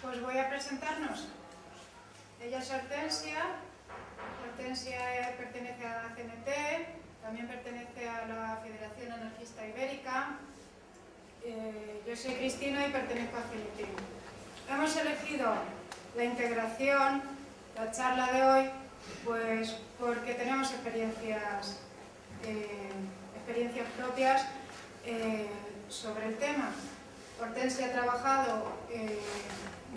Pues voy a presentarnos. Ella es Hortensia. Hortensia pertenece a la CNT, también pertenece a la Federación Anarquista Ibérica. Yo soy Cristina y pertenezco a CNT. Hemos elegido la integración, la charla de hoy, pues porque tenemos experiencias propias sobre el tema. Hortensia ha trabajado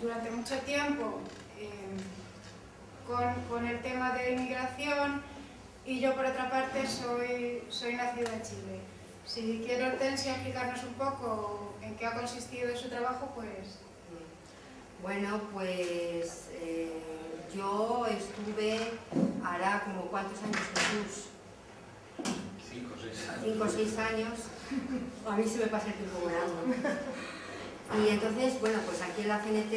durante mucho tiempo con el tema de inmigración y yo, por otra parte, soy nacida en Chile. Si quiere Hortensia explicarnos un poco en qué ha consistido su trabajo, pues... Bueno, pues yo estuve, hará como ¿cuántos años, Jesús? 5 o 6 años. 5 o 6 años. A mí se me pasa el tiempo volando. Y entonces, bueno, pues aquí en la CNT,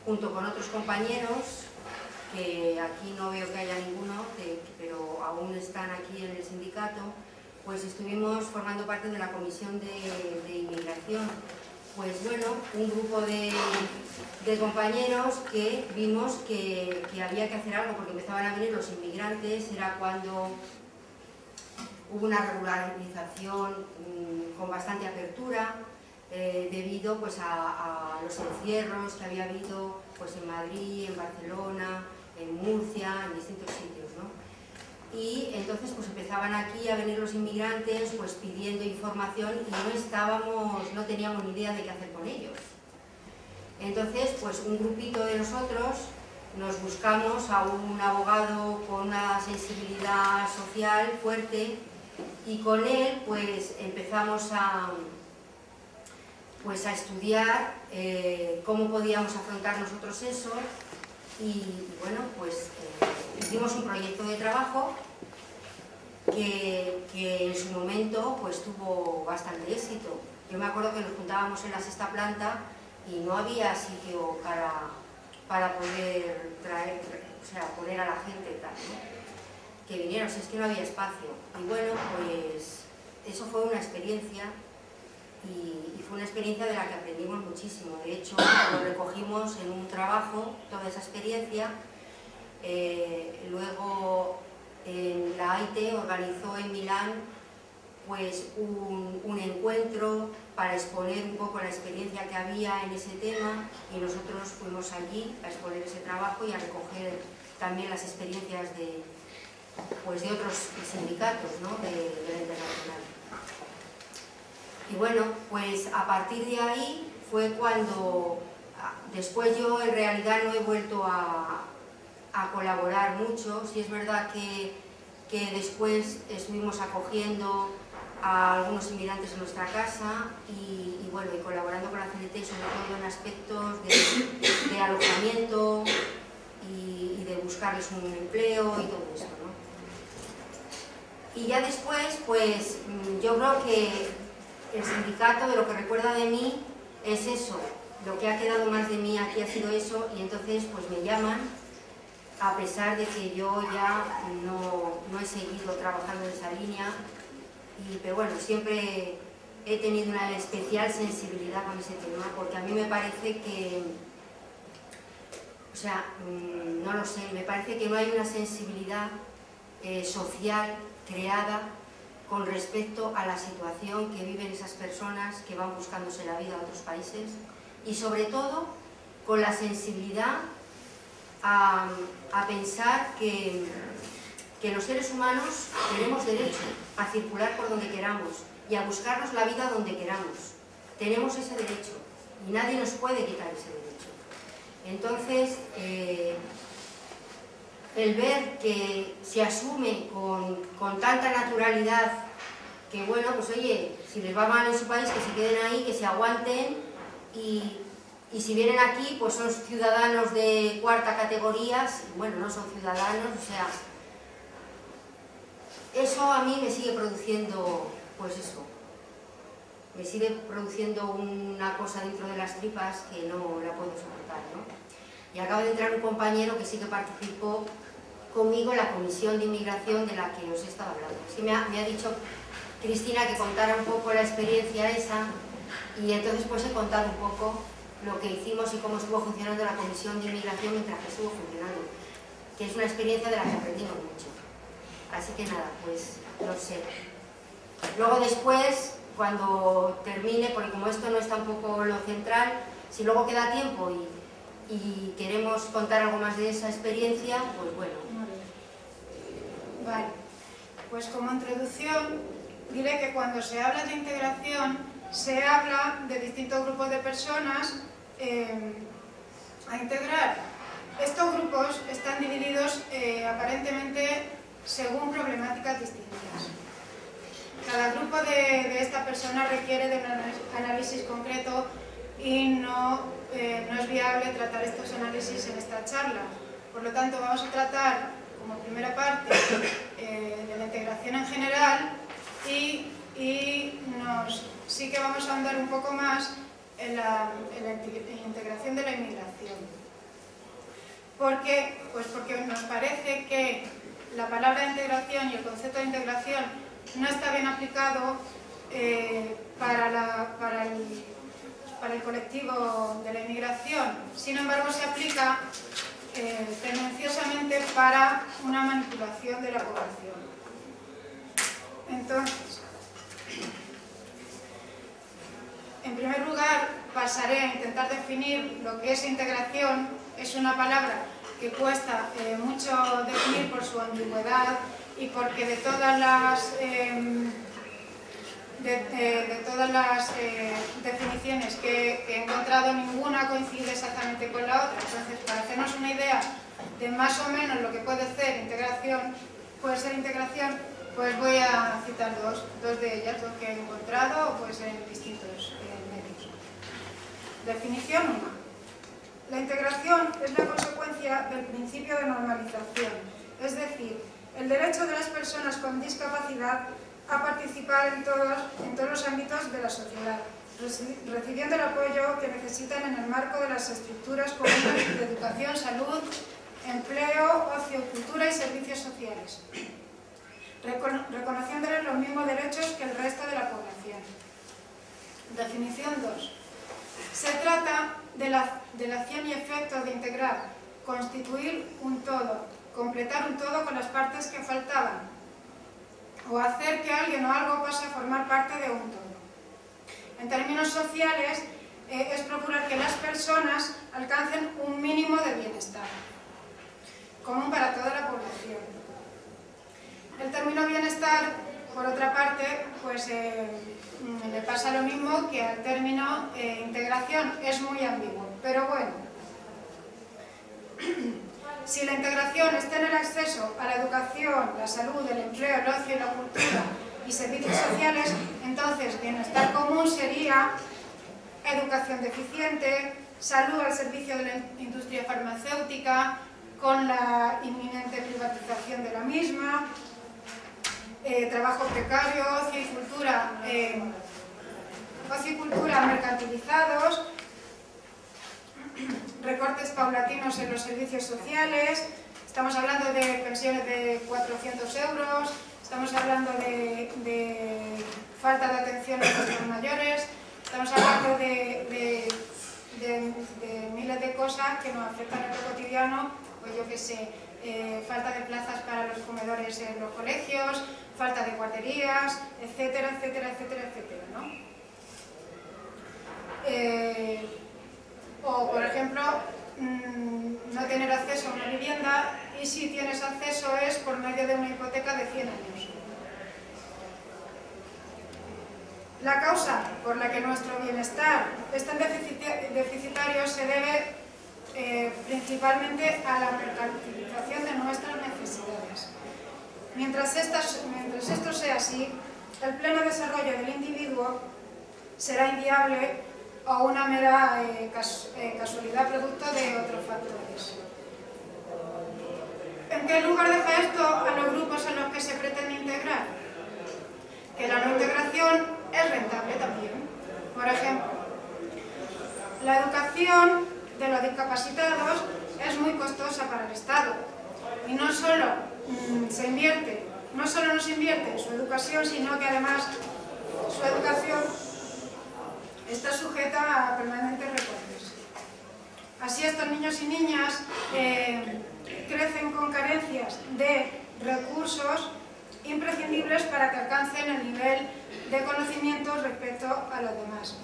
junto con otros compañeros, que aquí no veo que haya ninguno, pero aún están aquí en el sindicato, pues estuvimos formando parte de la Comisión de Inmigración. Pues bueno, un grupo de compañeros que vimos que había que hacer algo porque empezaban a venir los inmigrantes, era cuando hubo una regularización con bastante apertura, debido pues a los encierros que había habido pues en Madrid, en Barcelona, en Murcia, en distintos sitios, ¿no? Y entonces pues empezaban aquí a venir los inmigrantes pues pidiendo información y no teníamos ni idea de qué hacer con ellos. Entonces pues un grupito de nosotros nos buscamos a un abogado con una sensibilidad social fuerte y con él pues empezamos a estudiar cómo podíamos afrontar nosotros eso y bueno, pues hicimos un proyecto de trabajo que en su momento pues tuvo bastante éxito. Yo me acuerdo que nos juntábamos en la 6ª planta y no había sitio para poder traer, o sea, poner a la gente tal, ¿no? Que vinieron, si es que no había espacio. Y bueno, pues eso fue una experiencia y fue una experiencia de la que aprendimos muchísimo. De hecho, lo recogimos en un trabajo, toda esa experiencia. Luego la AIT organizó en Milán pues un encuentro para exponer un poco la experiencia que había en ese tema y nosotros fuimos allí a exponer ese trabajo y a recoger también las experiencias de otros sindicatos, ¿no? de la Internacional. Y bueno, pues a partir de ahí fue cuando, después yo en realidad no he vuelto a colaborar mucho. Sí es verdad que después estuvimos acogiendo a algunos inmigrantes en nuestra casa y bueno, y colaborando con la CNT sobre todo en aspectos de alojamiento y de buscarles un empleo y todo eso, ¿no? Y ya después, pues yo creo que el sindicato, de lo que recuerda de mí, es eso. Lo que ha quedado más de mí aquí ha sido eso y entonces pues me llaman, a pesar de que yo ya no he seguido trabajando en esa línea, pero bueno, siempre he tenido una especial sensibilidad con ese tema, porque a mí me parece que, o sea, no lo sé, me parece que no hay una sensibilidad social creada con respecto a la situación que viven esas personas que van buscándose la vida a otros países y sobre todo con la sensibilidad a pensar que los seres humanos tenemos derecho a circular por donde queramos y a buscarnos la vida donde queramos. Tenemos ese derecho y nadie nos puede quitar ese derecho. Entonces, el ver que se asume con tanta naturalidad que bueno, pues oye, si les va mal en su país, que se queden ahí, que se aguanten y si vienen aquí, pues son ciudadanos de 4ª categoría, bueno, no son ciudadanos, o sea, eso a mí me sigue produciendo, pues eso, me sigue produciendo una cosa dentro de las tripas que no la puedo soportar, ¿no? Y acaba de entrar un compañero que sí que participó conmigo en la Comisión de Inmigración de la que os he estado hablando. Sí me ha dicho Cristina que contara un poco la experiencia esa y entonces pues he contado un poco lo que hicimos y cómo estuvo funcionando la Comisión de Inmigración mientras que estuvo funcionando, que es una experiencia de la que aprendimos mucho. Así que nada, pues no sé. Luego después, cuando termine, porque como esto no es tampoco lo central, si luego queda tiempo y queremos contar algo más de esa experiencia, pues bueno. Vale, pues como introducción diré que cuando se habla de integración se habla de distintos grupos de personas a integrar. Estos grupos están divididos aparentemente según problemáticas distintas. Cada grupo de esta persona requiere de un análisis concreto y no es viable tratar estos análisis en esta charla. Por lo tanto, vamos a tratar como primera parte de la integración en general y sí que vamos a andar un poco más en la integración de la inmigración. ¿Por qué? Pues porque nos parece que la palabra integración y el concepto de integración no está bien aplicado para el colectivo de la inmigración. Sin embargo, se aplica tendenciosamente para una manipulación de la población. Entonces, en primer lugar, pasaré a intentar definir lo que es integración. Es una palabra que cuesta mucho definir por su ambigüedad y porque de todas las definiciones que he encontrado, ninguna coincide exactamente con la otra. Entonces, para hacernos una idea de más o menos lo que puede ser integración, pues voy a citar dos de ellas, dos que he encontrado pues en distintos medios. Definición 1. La integración es la consecuencia del principio de normalización, es decir, el derecho de las personas con discapacidad a participar en todos los ámbitos de la sociedad, recibiendo el apoyo que necesitan en el marco de las estructuras comunes de educación, salud, empleo, ocio, cultura y servicios sociales, reconociéndoles los mismos derechos que el resto de la población. Definición 2. Se trata de la acción y efecto de integrar, constituir un todo, completar un todo con las partes que faltaban, o hacer que alguien o algo pase a formar parte de un todo. En términos sociales, es procurar que las personas alcancen un mínimo de bienestar, común para toda la población. El término bienestar, por otra parte, pues le pasa lo mismo que al término integración, es muy ambiguo, pero bueno. Si la integración es tener acceso a la educación, la salud, el empleo, el ocio y la cultura y servicios sociales, entonces bienestar común sería educación deficiente, salud al servicio de la industria farmacéutica, con la inminente privatización de la misma, trabajo precario, ocio y cultura mercantilizados, recortes paulatinos en los servicios sociales, estamos hablando de pensiones de 400 euros, estamos hablando de falta de atención a nuestros mayores, estamos hablando de miles de cosas que nos afectan en lo cotidiano, pues yo qué sé, falta de plazas para los comedores en los colegios, falta de guarderías, etcétera, etcétera, etcétera, etcétera, ¿no? O, por ejemplo, no tener acceso a una vivienda, y si tienes acceso es por medio de una hipoteca de 100 años. La causa por la que nuestro bienestar es tan deficitario se debe principalmente a la mercantilización de nuestras necesidades. Mientras esto sea así, el pleno desarrollo del individuo será inviable o una mera casualidad producto de otros factores. ¿En qué lugar deja esto a los grupos en los que se pretende integrar? Que la no integración es rentable también. Por ejemplo, la educación de los discapacitados es muy costosa para el Estado y no solo no se invierte en su educación, sino que además su educación está sujeta a permanentes recortes. Así estos niños y niñas crecen con carencias de recursos imprescindibles para que alcancen el nivel de conocimientos respecto a los demás.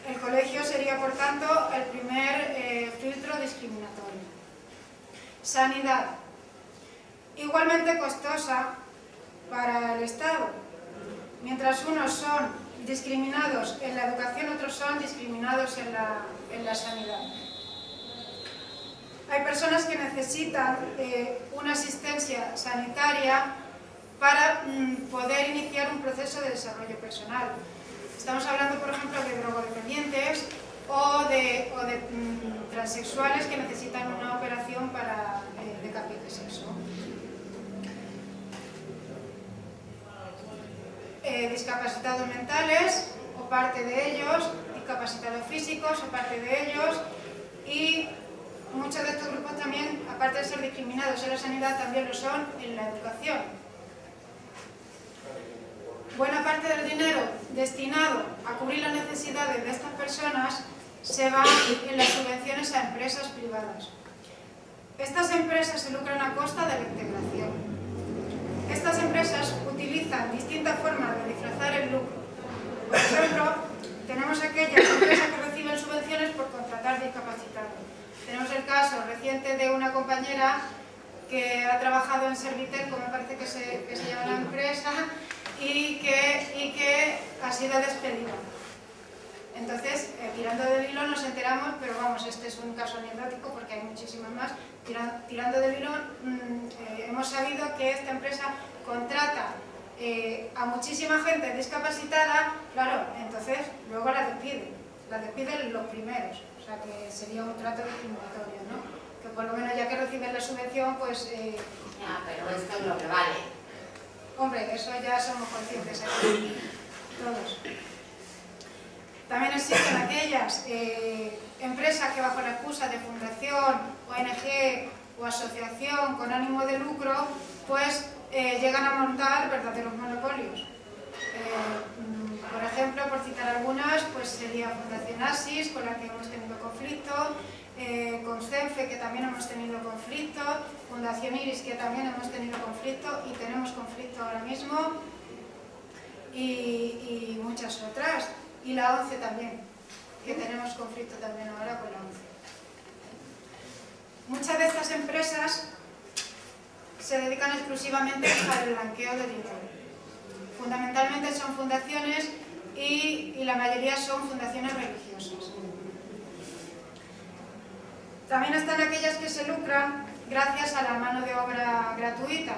El colegio sería, por tanto, el primer filtro discriminatorio. Sanidad. Igualmente costosa para el Estado. Mientras unos son discriminados en la educación, otros son discriminados en la sanidad. Hay personas que necesitan una asistencia sanitaria para poder iniciar un proceso de desarrollo personal. Estamos hablando, por ejemplo, de drogodependientes o de transexuales que necesitan una operación de cambio de sexo. Discapacitados mentales o parte de ellos, discapacitados físicos o parte de ellos, y muchos de estos grupos también, aparte de ser discriminados en la sanidad, también lo son en la educación. Buena parte del dinero destinado a cubrir las necesidades de estas personas se va en las subvenciones a empresas privadas. Estas empresas se lucran a costa de la integración. Estas empresas utilizan distintas formas de disfrazar el lucro. Por ejemplo, tenemos aquellas empresas que reciben subvenciones por contratar discapacitados. Tenemos el caso reciente de una compañera que ha trabajado en Servitel, como me parece que se llama la empresa, y que ha sido despedida. Entonces, tirando del hilo nos enteramos, pero vamos, este es un caso anecdótico porque hay muchísimas más. Tirando del hilo hemos sabido que esta empresa contrata a muchísima gente discapacitada, claro, entonces luego la despiden los primeros, o sea que sería un trato discriminatorio, ¿no? Que por lo menos ya que reciben la subvención, pues... pero esto es lo que vale. Hombre, eso ya somos conscientes aquí, todos. También existen aquellas empresas que bajo la excusa de fundación, ONG o asociación con ánimo de lucro, pues llegan a montar verdaderos monopolios. Por ejemplo, por citar algunas, pues sería Fundación ASIS, con la que hemos tenido conflicto, con CENFE, que también hemos tenido conflicto, Fundación IRIS, que también hemos tenido conflicto y tenemos conflicto ahora mismo, y muchas otras. Y la ONCE también, que tenemos conflicto también ahora con la ONCE. Muchas de estas empresas se dedican exclusivamente al blanqueo de dinero. Fundamentalmente son fundaciones y la mayoría son fundaciones religiosas. También están aquellas que se lucran gracias a la mano de obra gratuita,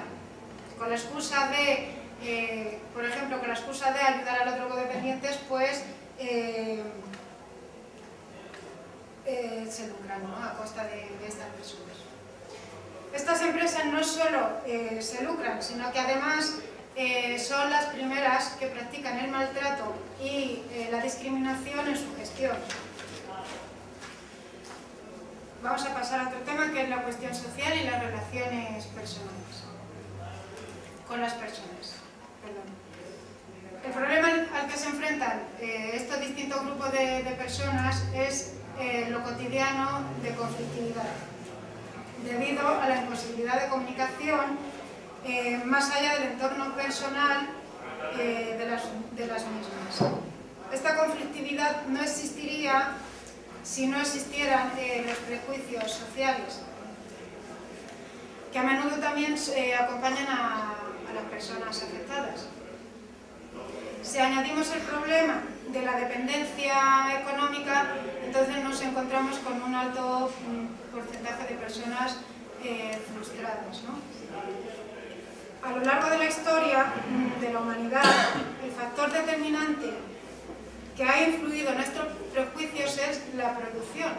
con la excusa de, por ejemplo, con la excusa de ayudar a los drogodependientes, pues se lucran, ¿no?, a costa de estas personas. Estas empresas no solo se lucran, sino que además son las primeras que practican el maltrato y la discriminación en su gestión. Vamos a pasar a otro tema, que es la cuestión social y las relaciones personales con las personas. Perdón. El problema al que se enfrentan estos distintos grupos de personas es lo cotidiano de conflictividad, debido a la imposibilidad de comunicación más allá del entorno personal de las mismas. Esta conflictividad no existiría si no existieran los prejuicios sociales, que a menudo también acompañan a las personas afectadas. Si añadimos el problema de la dependencia económica, entonces nos encontramos con un alto porcentaje de personas frustradas, ¿no? A lo largo de la historia de la humanidad, el factor determinante que ha influido en estos prejuicios es la producción,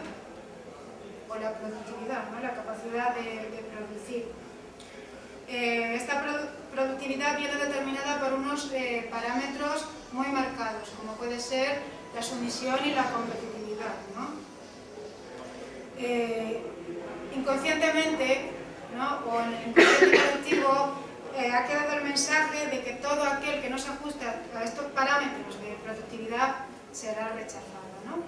o la productividad, ¿no?, la capacidad de producir. Esta productividad viene determinada por unos parámetros muy marcados, como puede ser la sumisión y la competitividad, ¿no? Inconscientemente, ¿no?, o en el inconsciente colectivo, ha quedado el mensaje de que todo aquel que no se ajusta a estos parámetros de productividad será rechazado, ¿no?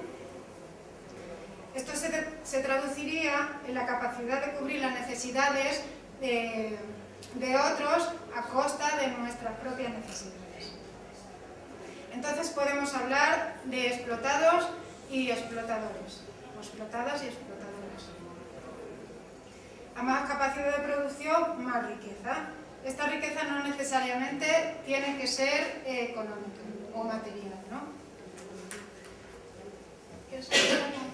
Esto se traduciría en la capacidad de cubrir las necesidades de otros a costa de nuestras propias necesidades. Entonces podemos hablar de explotados y explotadores, o explotadas y explotadoras. A más capacidad de producción, más riqueza. Esta riqueza no necesariamente tiene que ser económica o material, ¿no? ¿Quieres hablar algo?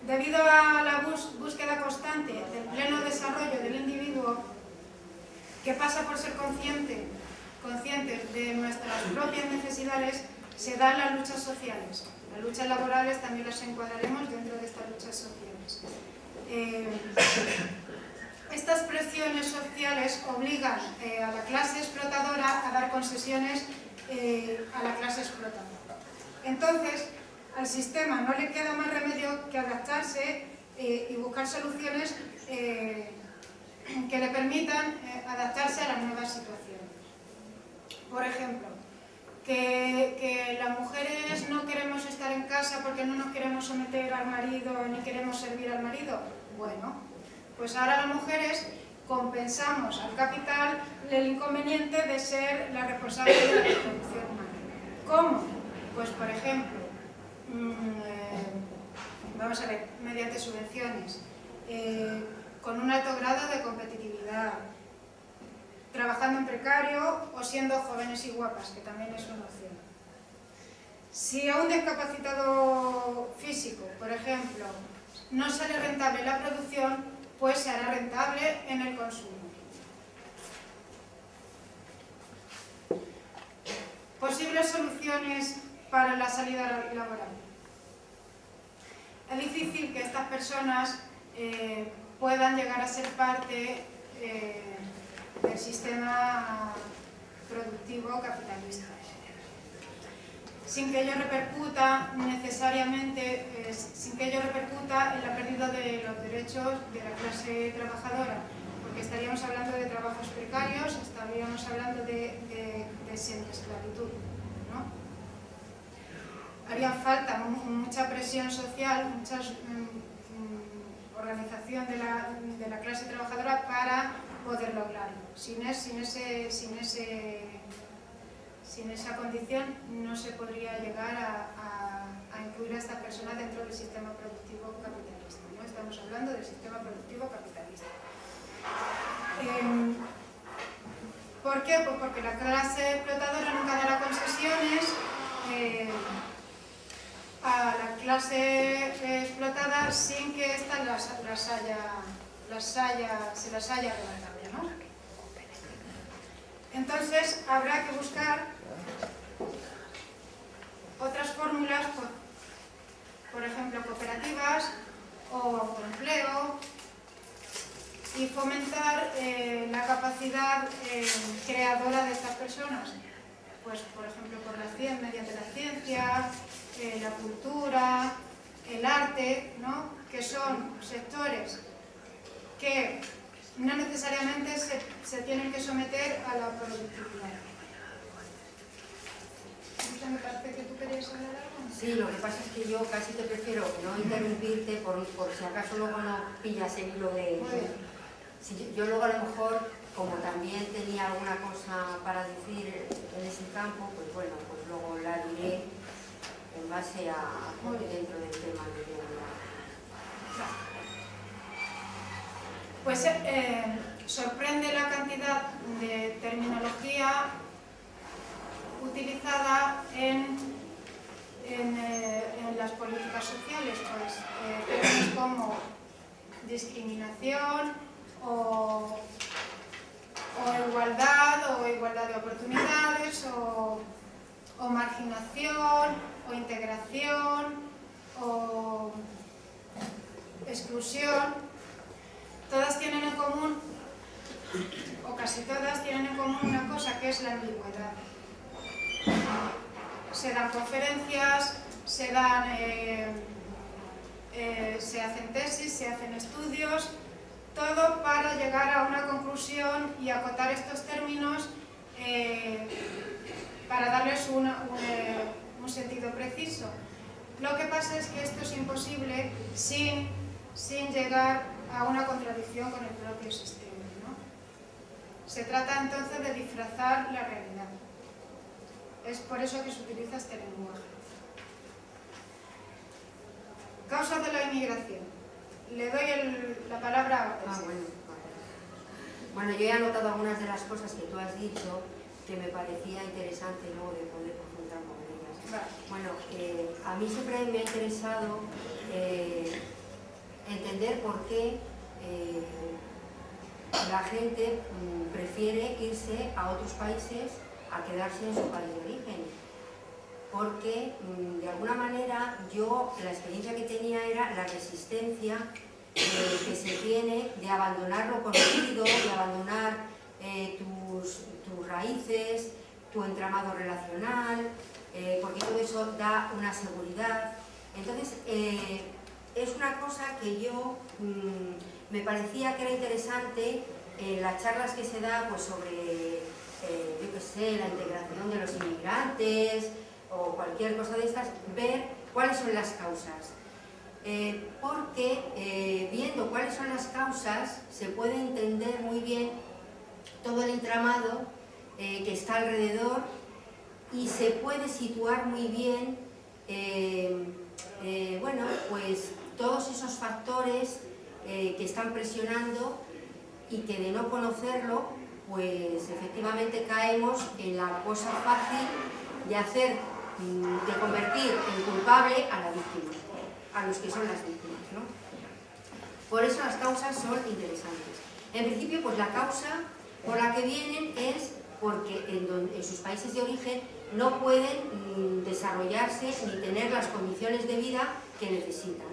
Debido a la búsqueda constante del pleno desarrollo del individuo, que pasa por ser conscientes de nuestras propias necesidades, se dan las luchas sociales. Las luchas laborales también las encuadraremos dentro de estas luchas sociales. Estas presiones sociales obligan a la clase explotadora a dar concesiones a la clase explotadora. Entonces, al sistema no le queda más remedio que adaptarse y buscar soluciones que le permitan adaptarse a las nuevas situaciones. Por ejemplo, que las mujeres no queremos estar en casa porque no nos queremos someter al marido ni queremos servir al marido. Bueno, pues ahora las mujeres compensamos al capital el inconveniente de ser la responsable de la reproducción humana. ¿Cómo? Pues por ejemplo, vamos a ver, mediante subvenciones, con un alto grado de competitividad, trabajando en precario o siendo jóvenes y guapas, que también es una opción. Si a un discapacitado físico, por ejemplo, no sale rentable la producción, pues se hará rentable en el consumo. Posibles soluciones para la salida laboral. Es difícil que estas personas puedan llegar a ser parte del sistema productivo capitalista, sin que ello repercuta necesariamente, sin que ello repercuta en la pérdida de los derechos de la clase trabajadora, porque estaríamos hablando de trabajos precarios, estaríamos hablando de semiesclavitud, ¿no? Haría falta mucha presión social, mucha organización de la clase trabajadora para poder lograrlo. Sin esa condición no se podría llegar a incluir a estas personas dentro del sistema productivo capitalista, ¿no? Estamos hablando del sistema productivo capitalista. ¿Por qué? Pues porque la clase explotadora nunca dará concesiones a la clase explotada sin que ésta se las haya arrebatado, ¿no? Entonces habrá que buscar otras fórmulas, por ejemplo cooperativas o autoempleo, y fomentar la capacidad creadora de estas personas, pues por ejemplo mediante la ciencia, la cultura, el arte, ¿no? Que son sectores que no necesariamente se tienen que someter a la productividad. ¿Me parece que tú querías hablar algo? Sí, lo que pasa es que yo casi te prefiero no interrumpirte por si acaso luego no pillas el hilo de... Si yo luego a lo mejor, como también tenía alguna cosa para decir en ese campo, pues bueno, pues luego la diré en base a dentro del tema que yo Pues sorprende la cantidad de terminología utilizada en las políticas sociales, pues términos como discriminación o igualdad de oportunidades o marginación o integración o exclusión. Todas tienen en común, o casi todas tienen en común una cosa, que es la ambigüedad. Se dan conferencias, se hacen tesis, se hacen estudios, todo para llegar a una conclusión y acotar estos términos para darles una un sentido preciso. Lo que pasa es que esto es imposible sin llegar a una contradicción con el propio sistema, ¿no? Se trata entonces de disfrazar la realidad. Es por eso que se utiliza este lenguaje. Causas de la inmigración. Le doy la palabra a Ortega. Bueno, yo he anotado algunas de las cosas que tú has dicho que me parecía interesante luego de poder profundizar con ellas. Vale. Bueno, a mí siempre me ha interesado entender por qué la gente prefiere irse a otros países a quedarse en su país de origen. Porque de alguna manera la experiencia que tenía era la resistencia que se tiene de abandonar lo conocido, de abandonar tus raíces, tu entramado relacional, porque todo eso da una seguridad. Entonces, es una cosa que yo me parecía que era interesante en las charlas que se da pues, sobre, yo qué sé, la integración de los inmigrantes o cualquier cosa de estas, ver cuáles son las causas. Porque viendo cuáles son las causas se puede entender muy bien todo el entramado que está alrededor y se puede situar muy bien bueno, pues todos esos factores que están presionando y que de no conocerlo pues efectivamente caemos en la cosa fácil de convertir en culpable a la víctima, a los que son las víctimas, ¿no? Por eso las causas son interesantes. En principio, pues la causa por la que vienen es porque en sus países de origen no pueden desarrollarse ni tener las condiciones de vida que necesitan.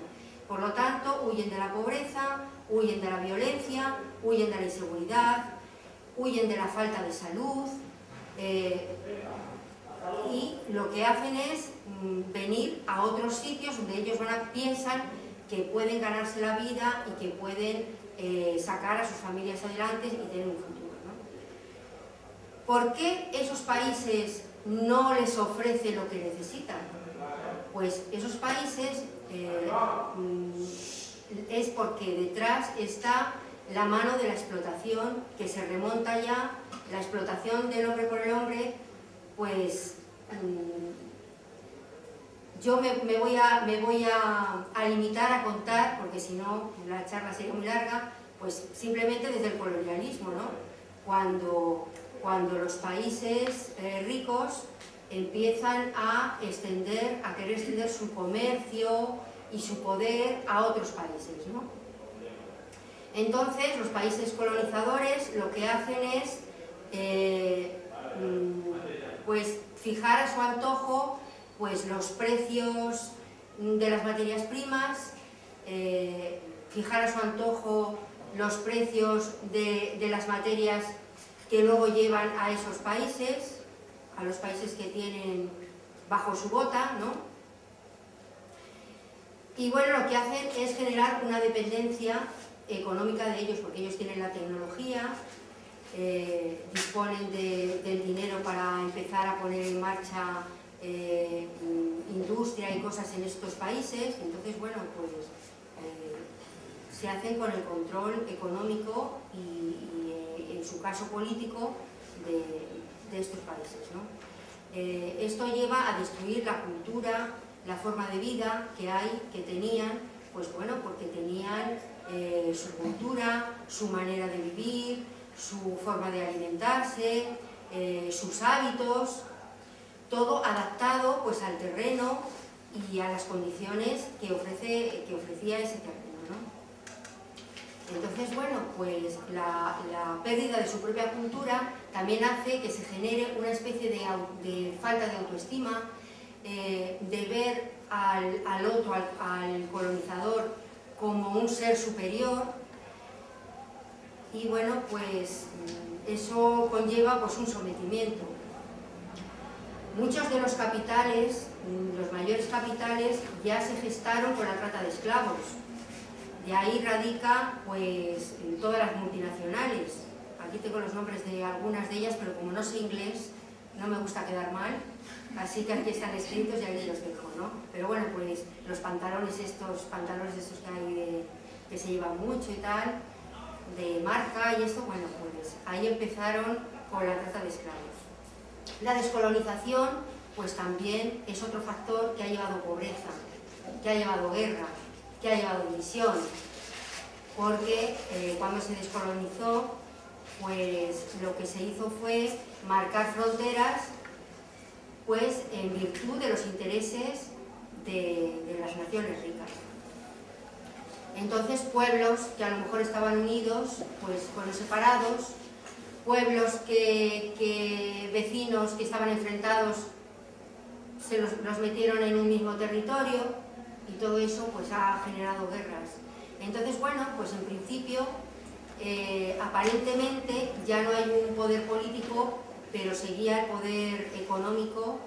Por lo tanto, huyen de la pobreza, huyen de la violencia, huyen de la inseguridad, huyen de la falta de salud, y lo que hacen es venir a otros sitios donde ellos piensan que pueden ganarse la vida y que pueden sacar a sus familias adelante y tener un futuro, ¿no? ¿Por qué esos países no les ofrecen lo que necesitan? Pues esos países es porque detrás está la mano de la explotación que se remonta ya, la explotación del hombre por el hombre. Pues yo me voy a limitar a contar, porque si no la charla sería muy larga, pues simplemente desde el colonialismo, ¿no? Cuando los países ricos empiezan a querer extender su comercio y su poder a otros países, ¿no? Entonces los países colonizadores lo que hacen es pues fijar a su antojo pues los precios de las materias primas, fijar a su antojo los precios de las materias que luego llevan a esos países, a los países que tienen bajo su bota, ¿no? Y bueno, lo que hacen es generar una dependencia económica de ellos, porque ellos tienen la tecnología, disponen del dinero para empezar a poner en marcha industria y cosas en estos países. Entonces, bueno, pues se hacen con el control económico y en su caso político de estos países, ¿no? Esto lleva a destruir la cultura, la forma de vida que tenían, pues bueno, porque tenían su cultura, su manera de vivir, su forma de alimentarse, sus hábitos, todo adaptado pues al terreno y a las condiciones que ofrecía ese terreno, ¿no? Entonces, bueno, pues la pérdida de su propia cultura también hace que se genere una especie de falta de autoestima, de ver al otro, al colonizador, como un ser superior. Y bueno, pues eso conlleva pues un sometimiento. Muchos de los capitales, los mayores capitales, ya se gestaron con la trata de esclavos. De ahí radica pues todas las multinacionales. Aquí tengo los nombres de algunas de ellas, pero como no sé inglés, no me gusta quedar mal. Así que aquí están escritos y ahí los dejo, ¿no? Pero bueno, pues los pantalones estos que hay que se llevan mucho y tal, de marca y esto, bueno, pues ahí empezaron con la trata de esclavos. La descolonización, pues también es otro factor que ha llevado pobreza, que ha llevado guerra, que ha llevado división, porque cuando se descolonizó, pues lo que se hizo fue marcar fronteras, pues en virtud de los intereses de las naciones ricas. Entonces pueblos que a lo mejor estaban unidos, pues fueron separados, pueblos vecinos que estaban enfrentados se los metieron en un mismo territorio y todo eso pues ha generado guerras. Entonces, bueno, pues en principio aparentemente ya no hay un poder político, pero seguía el poder económico,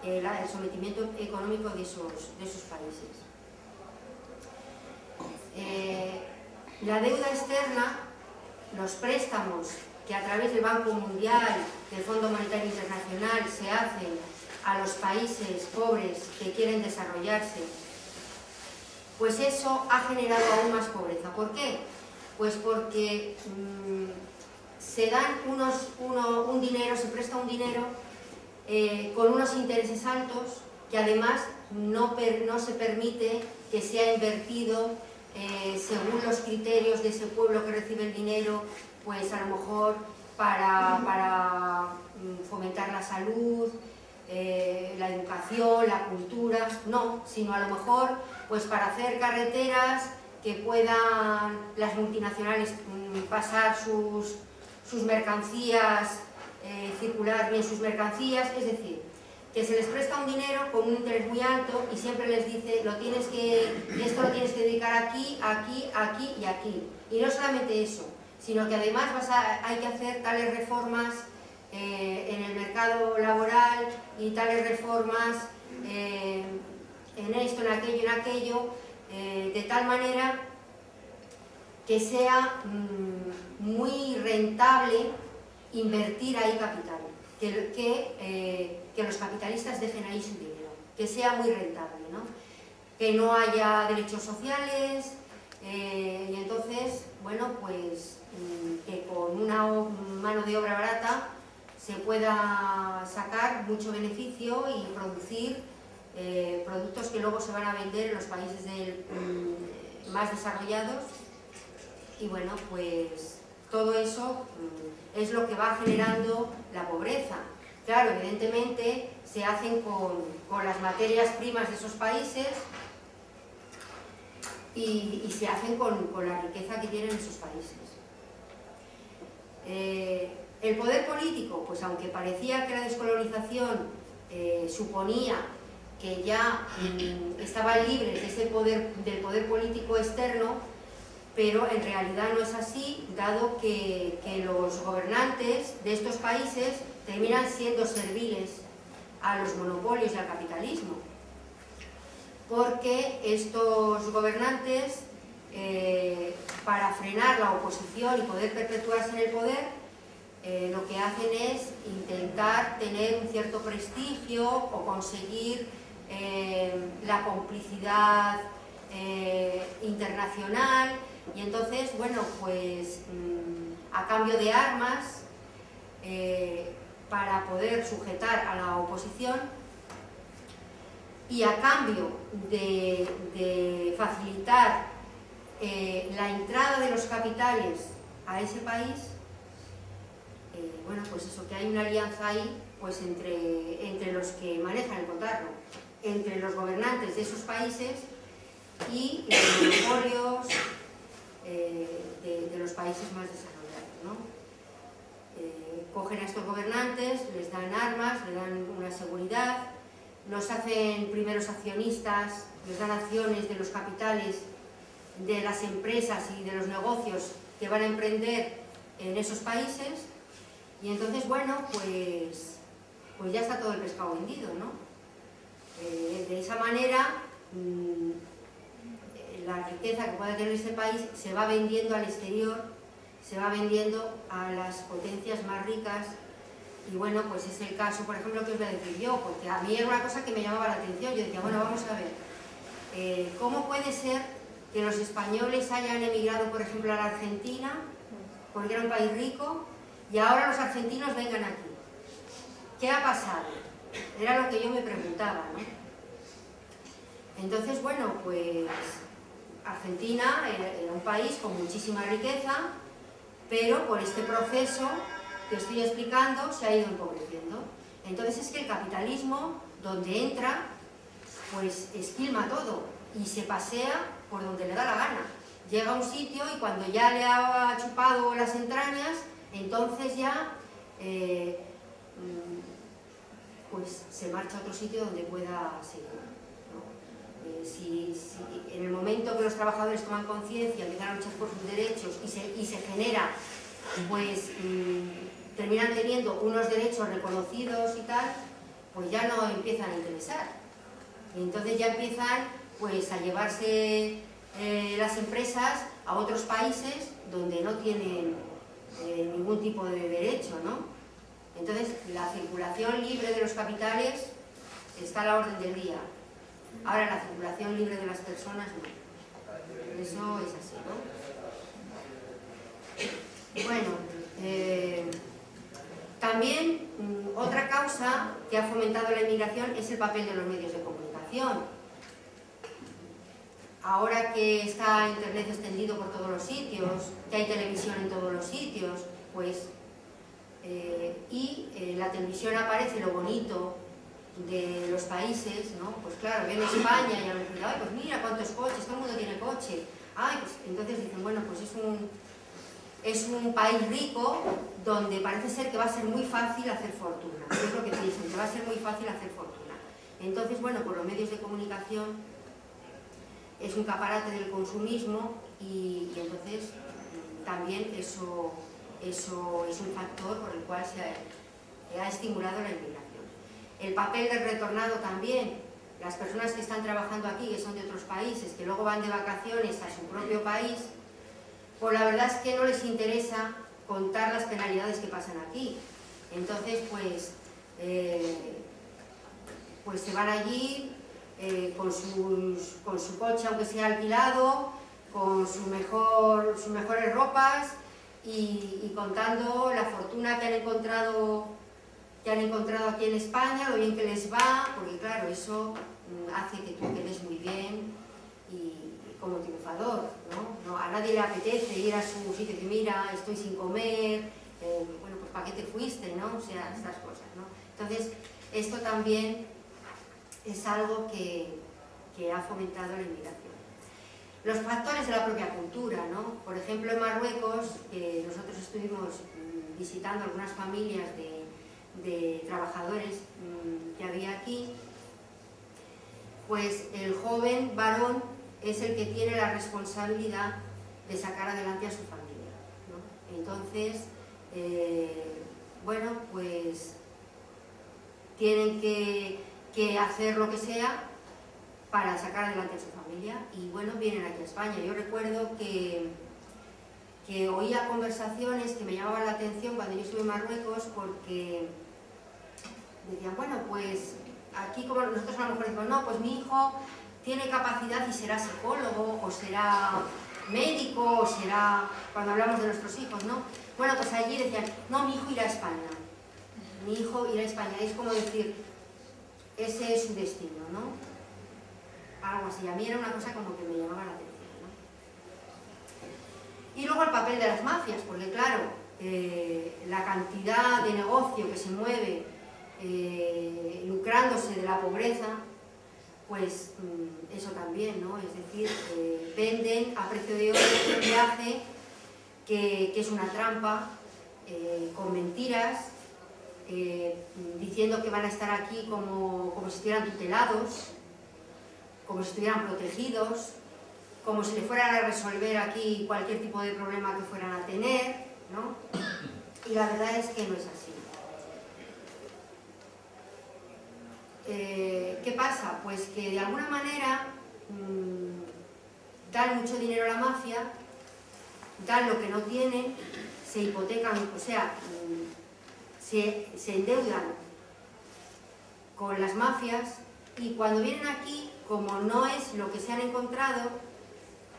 el sometimiento económico de esos países. La deuda externa, los préstamos que a través del Banco Mundial, del Fondo Monetario Internacional se hacen a los países pobres que quieren desarrollarse, pues eso ha generado aún más pobreza. ¿Por qué? Pues porque se dan un dinero, se presta un dinero con unos intereses altos que además no se permite que sea invertido según los criterios de ese pueblo que recibe el dinero, pues a lo mejor para fomentar la salud, la educación, la cultura, no, sino a lo mejor pues para hacer carreteras que puedan las multinacionales pasar sus mercancías, circular bien sus mercancías, es decir, que se les presta un dinero con un interés muy alto y siempre les dice esto lo tienes que dedicar aquí, aquí, aquí y aquí. Y no solamente eso, sino que además hay que hacer tales reformas en el mercado laboral y tales reformas en esto, en aquello, de tal manera que sea muy rentable invertir ahí capital, que los capitalistas dejen ahí su dinero, que sea muy rentable, ¿no? Que no haya derechos sociales y entonces, bueno, pues que con una mano de obra barata se pueda sacar mucho beneficio y producir productos que luego se van a vender en los países más desarrollados. Y bueno, pues todo eso es lo que va generando la pobreza. Claro, evidentemente se hacen con las materias primas de esos países y se hacen con la riqueza que tienen esos países. El poder político, pues aunque parecía que la descolonización suponía que ya estaban libres de ese del poder político externo, pero en realidad no es así, dado que los gobernantes de estos países terminan siendo serviles a los monopolios y al capitalismo, porque estos gobernantes, para frenar la oposición y poder perpetuarse en el poder, lo que hacen es intentar tener un cierto prestigio o conseguir la complicidad internacional, y entonces, bueno, pues a cambio de armas para poder sujetar a la oposición y a cambio de facilitar la entrada de los capitales a ese país, bueno, pues eso, que hay una alianza ahí, pues entre los que manejan el cotarro, entre los gobernantes de esos países y los monopolios de los países más desarrollados, ¿no? Cogen a estos gobernantes, les dan armas, les dan una seguridad, los hacen primeros accionistas, les dan acciones de los capitales de las empresas y de los negocios que van a emprender en esos países, y entonces, bueno, pues ya está todo el pescado vendido, ¿no? De esa manera, la riqueza que pueda tener este país se va vendiendo al exterior, se va vendiendo a las potencias más ricas Y bueno, pues es el caso, por ejemplo, que os voy a decir yo, porque a mí era una cosa que me llamaba la atención. Yo decía, bueno, vamos a ver, ¿cómo puede ser que los españoles hayan emigrado, por ejemplo, a la Argentina, porque era un país rico, y ahora los argentinos vengan aquí? ¿Qué ha pasado? Era lo que yo me preguntaba, ¿no? Entonces, bueno, pues Argentina era un país con muchísima riqueza, pero por este proceso que estoy explicando se ha ido empobreciendo. Entonces es que el capitalismo, donde entra, pues esquilma todo y se pasea por donde le da la gana. Llega a un sitio y cuando ya le ha chupado las entrañas, entonces ya pues se marcha a otro sitio donde pueda seguir, ¿no? Si en el momento que los trabajadores toman conciencia, empiezan a luchar por sus derechos y se genera, pues terminan teniendo unos derechos reconocidos y tal, pues ya no empiezan a interesar. Y entonces ya empiezan pues a llevarse las empresas a otros países donde no tienen ningún tipo de derecho, ¿no? Entonces la circulación libre de los capitales está a la orden del día. Ahora la circulación libre de las personas no. Eso es así, ¿no? Bueno, también otra causa que ha fomentado la inmigración es el papel de los medios de comunicación. Ahora que está Internet extendido por todos los sitios, que hay televisión en todos los sitios, pues en la televisión aparece lo bonito de los países, ¿no? Pues claro, ven España y a lo mejor, ay, pues mira cuántos coches, todo el mundo tiene coche. Ay, pues entonces dicen, bueno, pues es un país rico donde parece ser que va a ser muy fácil hacer fortuna. Es lo que piensan, que va a ser muy fácil hacer fortuna. Entonces, bueno, por los medios de comunicación es un caparate del consumismo y entonces también eso es un factor por el cual se ha estimulado la inmigración. El papel del retornado también, las personas que están trabajando aquí, que son de otros países, que luego van de vacaciones a su propio país, pues la verdad es que no les interesa contar las penalidades que pasan aquí. Entonces, pues se van allí con su coche, aunque sea alquilado, con sus mejores ropas y contando la fortuna que han encontrado aquí en España, lo bien que les va, porque claro, eso hace que tú quedes muy bien y como triunfador, ¿no? A nadie le apetece ir a su sitio que mira, estoy sin comer, bueno, pues ¿para qué te fuiste, no? O sea, estas cosas, ¿no? Entonces, esto también es algo que ha fomentado la inmigración. Los factores de la propia cultura, ¿no? Por ejemplo, en Marruecos, nosotros estuvimos visitando algunas familias de trabajadores que había aquí, pues el joven varón es el que tiene la responsabilidad de sacar adelante a su familia, ¿no? Entonces, bueno, pues tienen que hacer lo que sea para sacar adelante a su familia y bueno, vienen aquí a España. Yo recuerdo que oía conversaciones que me llamaban la atención cuando yo estuve en Marruecos porque decían, bueno, pues aquí como nosotros a lo mejor decimos, no, pues mi hijo tiene capacidad y será psicólogo o será médico o será, cuando hablamos de nuestros hijos, ¿no? Bueno, pues allí decían, no, mi hijo irá a España, mi hijo irá a España. Es como decir, ese es su destino, ¿no? Algo así. A mí era una cosa como que me llamaba la atención, ¿no? Y luego el papel de las mafias, porque claro, la cantidad de negocio que se mueve lucrándose de la pobreza, pues eso también, ¿no? Es decir, venden a precio de oro un viaje que es una trampa, con mentiras, diciendo que van a estar aquí como si estuvieran tutelados, como si estuvieran protegidos, como si le fueran a resolver aquí cualquier tipo de problema que fueran a tener, ¿no? Y la verdad es que no es así. ¿Qué pasa? Pues que de alguna manera dan mucho dinero a la mafia, dan lo que no tienen, se hipotecan, o sea, se endeudan con las mafias y cuando vienen aquí, como no es lo que se han encontrado,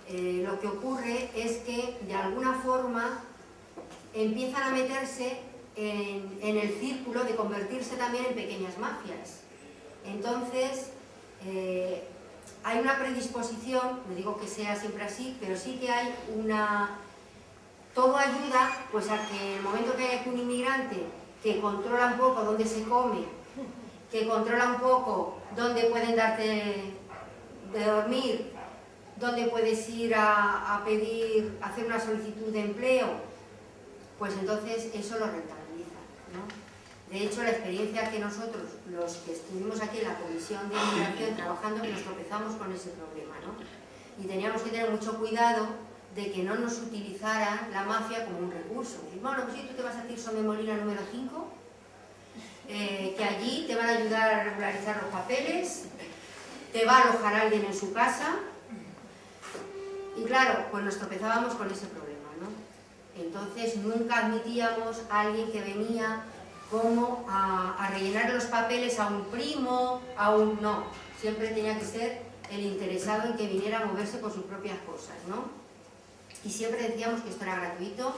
lo que ocurre es que de alguna forma empiezan a meterse en el círculo de convertirse también en pequeñas mafias. Entonces, hay una predisposición, no digo que sea siempre así, pero sí que hay una... Todo ayuda pues a que en el momento que haya un inmigrante que controla un poco dónde se come, que controla un poco dónde pueden darte de dormir, dónde puedes ir a pedir, hacer una solicitud de empleo, pues entonces eso lo rentabiliza, ¿no? De hecho, la experiencia que nosotros, los que estuvimos aquí en la Comisión de Inmigración trabajando, nos tropezamos con ese problema, ¿no? Y teníamos que tener mucho cuidado de que no nos utilizaran la mafia como un recurso. Bueno, pues si tú te vas a Tirso de Molina número 5, que allí te van a ayudar a regularizar los papeles, te va a alojar alguien en su casa, y claro, pues nos tropezábamos con ese problema, ¿no? Entonces nunca admitíamos a alguien que venía como a rellenar los papeles a un primo, a un... no, siempre tenía que ser el interesado en que viniera a moverse por sus propias cosas, ¿no? Y siempre decíamos que esto era gratuito,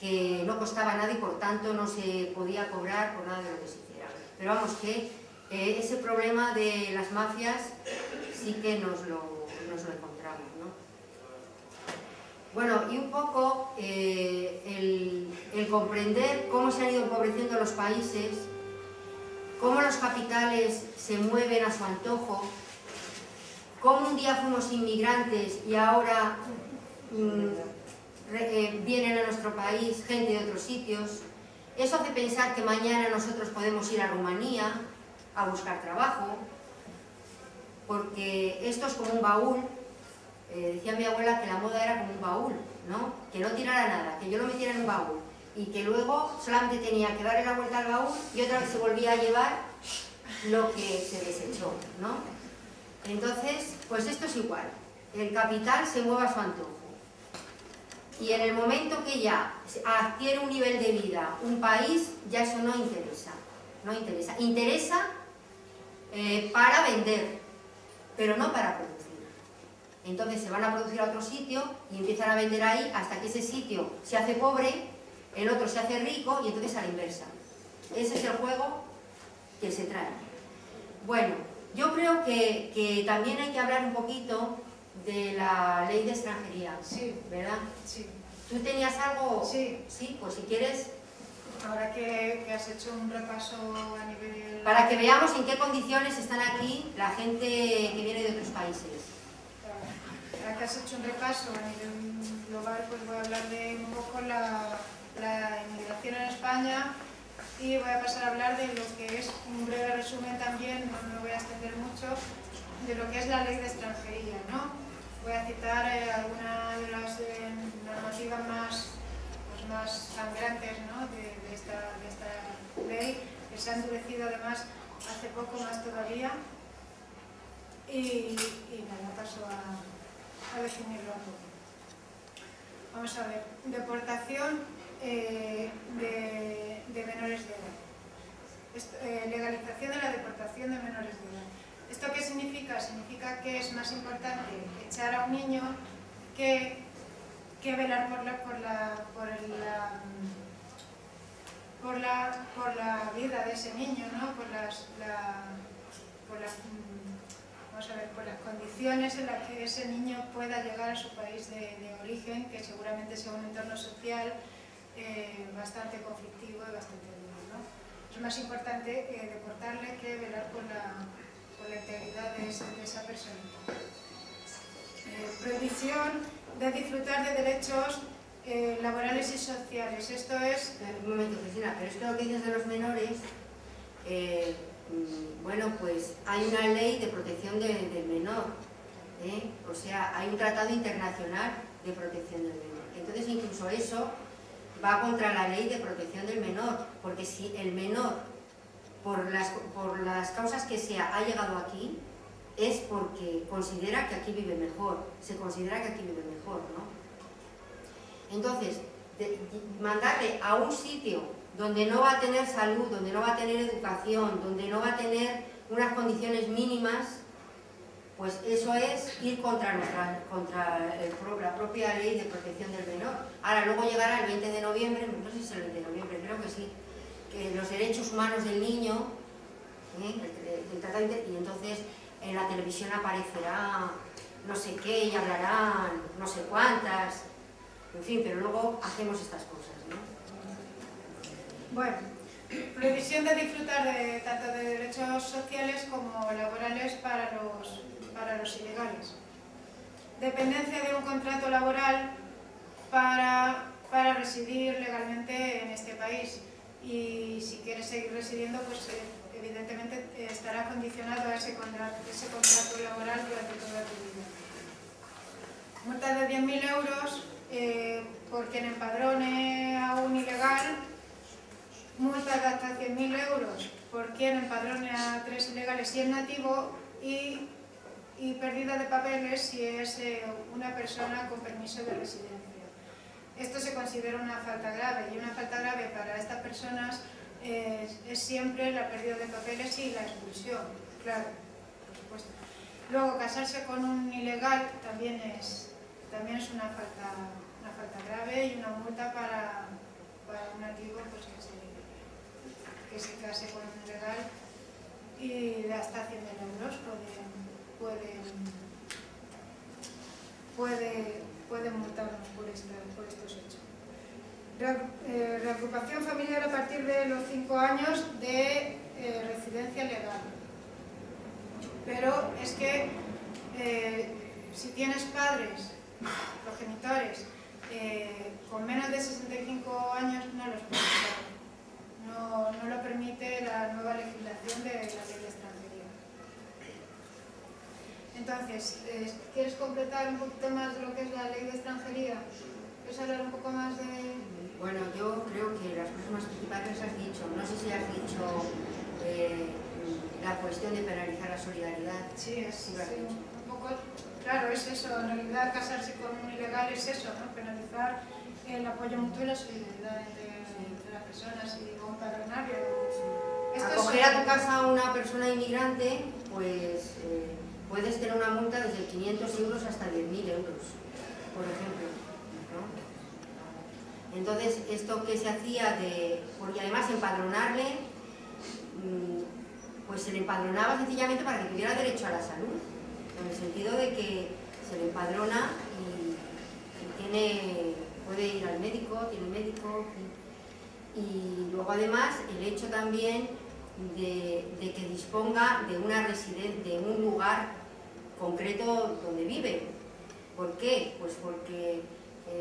que no costaba nada y por tanto no se podía cobrar por nada de lo que se hiciera. Pero vamos, que ese problema de las mafias sí que nos lo encontramos, ¿no? Bueno, y un poco el comprender cómo se han ido empobreciendo los países, cómo los capitales se mueven a su antojo, cómo un día fuimos inmigrantes y ahora vienen a nuestro país gente de otros sitios. Eso hace pensar que mañana nosotros podemos ir a Rumanía a buscar trabajo, porque esto es como un baúl. Decía mi abuela que la moda era como un baúl, ¿no? Que no tirara nada, que yo lo metiera en un baúl y que luego solamente tenía que darle la vuelta al baúl y otra vez se volvía a llevar lo que se desechó, ¿no? Entonces, pues esto es igual. El capital se mueve a su antojo. Y en el momento que ya adquiere un nivel de vida un país, ya eso no interesa. No interesa. Interesa para vender, pero no para producir. Entonces se van a producir a otro sitio y empiezan a vender ahí hasta que ese sitio se hace pobre, el otro se hace rico y entonces a la inversa. Ese es el juego que se trae. Bueno, yo creo que también hay que hablar un poquito de la ley de extranjería, sí, ¿verdad? Sí. ¿Tú tenías algo? Sí. Sí, pues si quieres... Ahora que has hecho un repaso a nivel... Para que veamos en qué condiciones están aquí la gente que viene de otros países. Ahora que has hecho un repaso a nivel global, pues voy a hablar de un poco la inmigración en España y voy a pasar a hablar de lo que es un breve resumen también, no me voy a extender mucho, de lo que es la ley de extranjería, ¿no? Voy a citar algunas de las normativas más sangrantes, ¿no? de esta ley, que se ha endurecido además hace poco más todavía. Y nada, paso a definirlo un poco. Vamos a ver, deportación de menores de edad. Legalización de la deportación de menores de edad. ¿Esto qué significa? Significa que es más importante echar a un niño que velar por la vida de ese niño, ¿no? por las condiciones en las que ese niño pueda llegar a su país de origen, que seguramente sea un entorno social bastante conflictivo y bastante duro, ¿no? Es más importante deportarle que velar por la integridad de esa persona. Prohibición de disfrutar de derechos laborales y sociales. Esto es... Un momento, Cristina, pero es que lo que dices de los menores, bueno, pues hay una ley de protección del menor, o sea, hay un tratado internacional de protección del menor. Entonces, incluso eso va contra la ley de protección del menor, porque si el menor, por las causas que sea, ha llegado aquí, es porque considera que aquí vive mejor, se considera que aquí vive mejor, ¿no? Entonces, mandarle a un sitio donde no va a tener salud, donde no va a tener educación, donde no va a tener unas condiciones mínimas, pues eso es ir contra la propia ley de protección del menor. Ahora, luego llegará el 20 de noviembre, no sé si es el 20 de noviembre, creo que sí, que los derechos humanos del niño, y entonces en la televisión aparecerá no sé qué y hablarán no sé cuántas, en fin, pero luego hacemos estas cosas, ¿no? Bueno, prohibición de disfrutar tanto de derechos sociales como laborales para los ilegales. Dependencia de un contrato laboral para residir legalmente en este país. Y si quieres seguir residiendo, pues evidentemente estará condicionado a ese contrato laboral durante toda tu vida. Multa de 10.000 euros por quien empadrone a un ilegal. Multa de hasta 100.000 euros por quien empadrone a 3 ilegales si es nativo, y pérdida de papeles si es una persona con permiso de residencia. Esto se considera una falta grave, y una falta grave para estas personas es siempre la pérdida de papeles y la expulsión, claro, por supuesto. Luego, casarse con un ilegal también es una falta grave, y una multa para un nativo pues, que se case con un ilegal, y de hasta 100.000 euros pueden multarnos por estos hechos. Reagrupación familiar a partir de los 5 años de residencia legal. Pero es que si tienes padres, progenitores, con menos de 65 años, no los puedes usar. No lo permite la nueva legislación de la ley de extranjería. Entonces, ¿quieres completar un poquito más de lo que es la ley de extranjería? ¿Quieres hablar un poco más de...? Bueno, yo creo que las cosas más principales has dicho. No sé si has dicho la cuestión de penalizar la solidaridad. Sí, un poco... Claro, es eso. En realidad, casarse con un ilegal es eso, ¿no? Penalizar el apoyo mutuo y la solidaridad entre las personas, y empadronarlo. Acoger a tu casa a una persona inmigrante, pues puedes tener una multa desde 500 euros hasta 10.000 euros, por ejemplo, ¿no? Entonces, esto que se hacía porque además empadronarle, pues se le empadronaba sencillamente para que tuviera derecho a la salud, en el sentido de que se le empadrona y puede ir al médico, tiene médico, y luego además el hecho también de que disponga de de un lugar concreto donde vive. ¿Por qué? Pues porque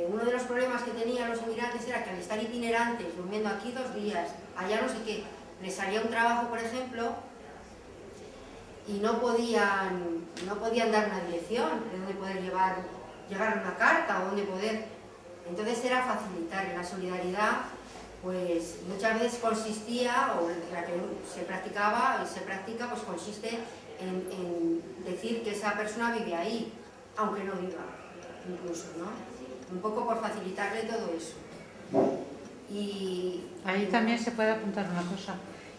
uno de los problemas que tenían los inmigrantes era que al estar itinerantes, durmiendo aquí 2 días, allá no sé qué, les salía un trabajo, por ejemplo, y no podían dar una dirección de dónde poder llegar una carta o dónde poder. Entonces era facilitar. La solidaridad, pues muchas veces consistía, o la que se practicaba y se practica, pues consiste en decir que esa persona vive ahí, aunque no viva, incluso, ¿no? Un poco por facilitarle todo eso. Y ahí también se puede apuntar una cosa,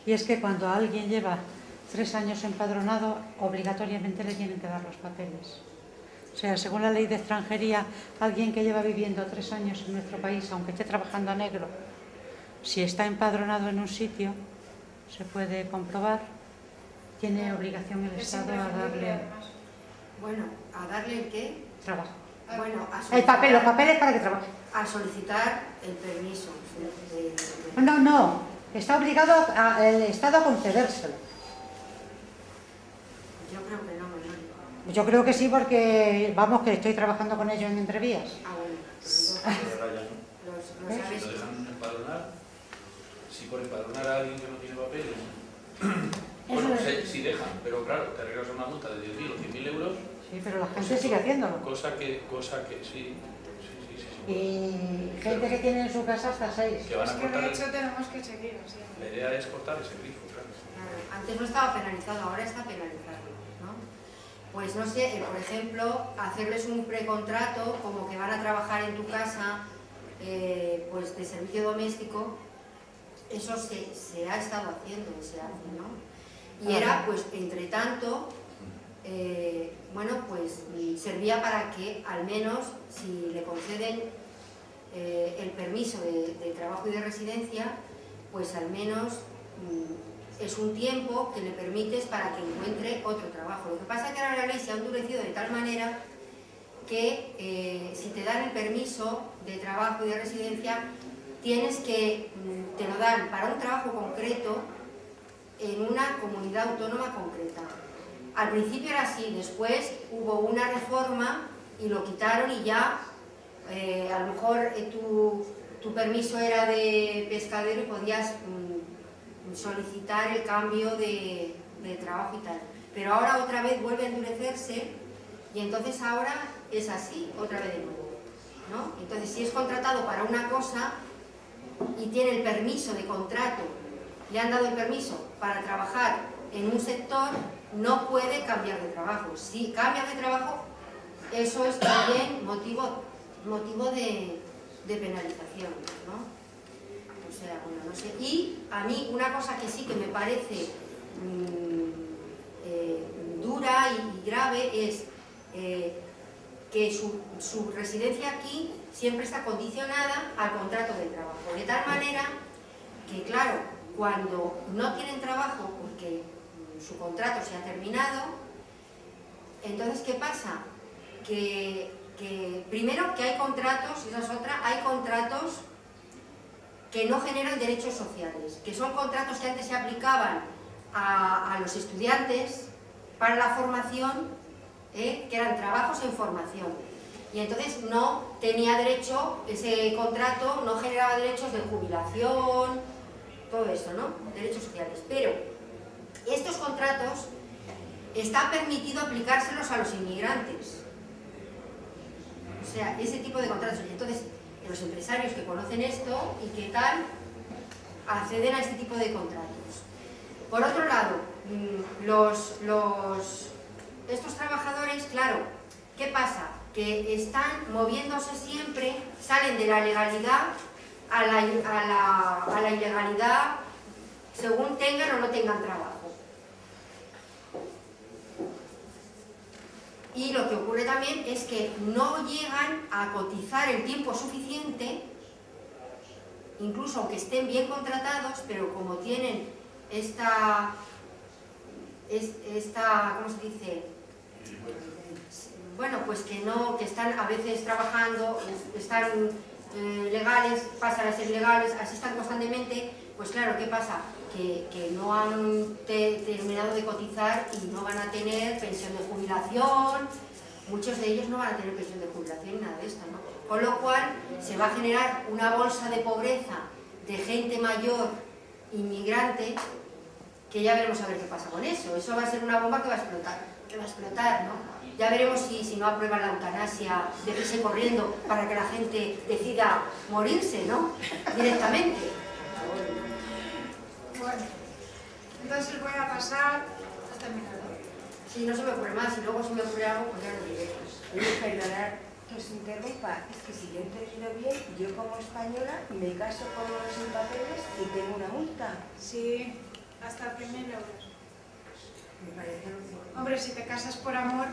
y es que cuando alguien lleva 3 años empadronado, obligatoriamente le tienen que dar los papeles. O sea, según la ley de extranjería, alguien que lleva viviendo 3 años en nuestro país, aunque esté trabajando a negro, si está empadronado en un sitio, se puede comprobar, tiene obligación el Estado a darle... Bueno, ¿a darle el qué? Trabajo. Bueno, Los papeles para que trabaje. A solicitar el permiso. No, está obligado el Estado a concedérselo. Yo creo que no, ¿no? Yo creo que sí, porque, vamos, que estoy trabajando con ellos en Entrevías. Bueno, Si lo dejan empadronar, si por empadronar a alguien que no tiene papeles, bueno, si dejan, pero claro, te arreglas una multa de 10.000 o 100.000 euros. Sí, pero la gente sigue haciéndolo. Cosa que sí. Y gente que tiene en su casa hasta 6. Que van a de cortar hecho tenemos que seguir así. La idea es cortar ese grifo, claro. Antes no estaba penalizado, ahora está penalizado, ¿no? Pues no sé, por ejemplo, hacerles un precontrato, como que van a trabajar en tu casa, pues de servicio doméstico, eso se ha estado haciendo, se hace, ¿no? Y era, pues, entre tanto, bueno, pues servía para que al menos, si le conceden el permiso de trabajo y de residencia, pues al menos es un tiempo que le permites para que encuentre otro trabajo. Lo que pasa es que ahora la ley se ha endurecido de tal manera que si te dan el permiso de trabajo y de residencia, tienes que, te lo dan para un trabajo concreto en una comunidad autónoma concreta. Al principio era así, después hubo una reforma y lo quitaron y ya a lo mejor tu permiso era de pescadero y podías solicitar el cambio de trabajo y tal. Pero ahora otra vez vuelve a endurecerse y entonces ahora es así, otra vez de nuevo, ¿no? Entonces, si es contratado para una cosa y tiene el permiso de contrato, le han dado el permiso para trabajar en un sector, no puede cambiar de trabajo. Si cambia de trabajo, eso es también motivo de penalización, ¿no? O sea, bueno, no sé. Y a mí una cosa que sí que me parece dura y grave es que su residencia aquí siempre está condicionada al contrato de trabajo, de tal manera que, claro, cuando no tienen trabajo porque su contrato se ha terminado, entonces, ¿qué pasa? Que primero que hay contratos, y esa es otra, hay contratos que no generan derechos sociales, que son contratos que antes se aplicaban a los estudiantes para la formación, que eran trabajos en formación. Y entonces no tenía derecho, ese contrato no generaba derechos de jubilación, todo eso, ¿no? Derechos sociales. Pero estos contratos está permitido aplicárselos a los inmigrantes. O sea, ese tipo de contratos. Entonces, los empresarios que conocen esto y que tal, acceden a este tipo de contratos. Por otro lado, estos trabajadores, claro, ¿qué pasa? Que están moviéndose siempre, salen de la legalidad a la ilegalidad según tengan o no tengan trabajo. Y lo que ocurre también es que no llegan a cotizar el tiempo suficiente, incluso aunque estén bien contratados, pero como tienen esta ¿cómo se dice? Bueno, pues que están a veces trabajando, están legales, pasan a ser legales, así están constantemente, pues claro, ¿qué pasa? Que no han terminado de cotizar y no van a tener pensión de jubilación, muchos de ellos no van a tener pensión de jubilación ni nada de esto, ¿no? Con lo cual se va a generar una bolsa de pobreza de gente mayor, inmigrante, que ya veremos a ver qué pasa con eso. Eso va a ser una bomba que va a explotar, ¿no? Ya veremos si no aprueban la eutanasia deprisa y corriendo para que la gente decida morirse, ¿no? Directamente. Bueno, entonces voy a pasar a terminar. Si no se me ocurre más, y luego si me ocurre algo, pues ya lo diré. Oye, perdonad que os interrumpa, es que si yo he entendido bien, yo como española me caso con unos sin papeles y tengo una multa. Sí, hasta 100.000 euros. Me parece lógico. Hombre, si te casas por amor,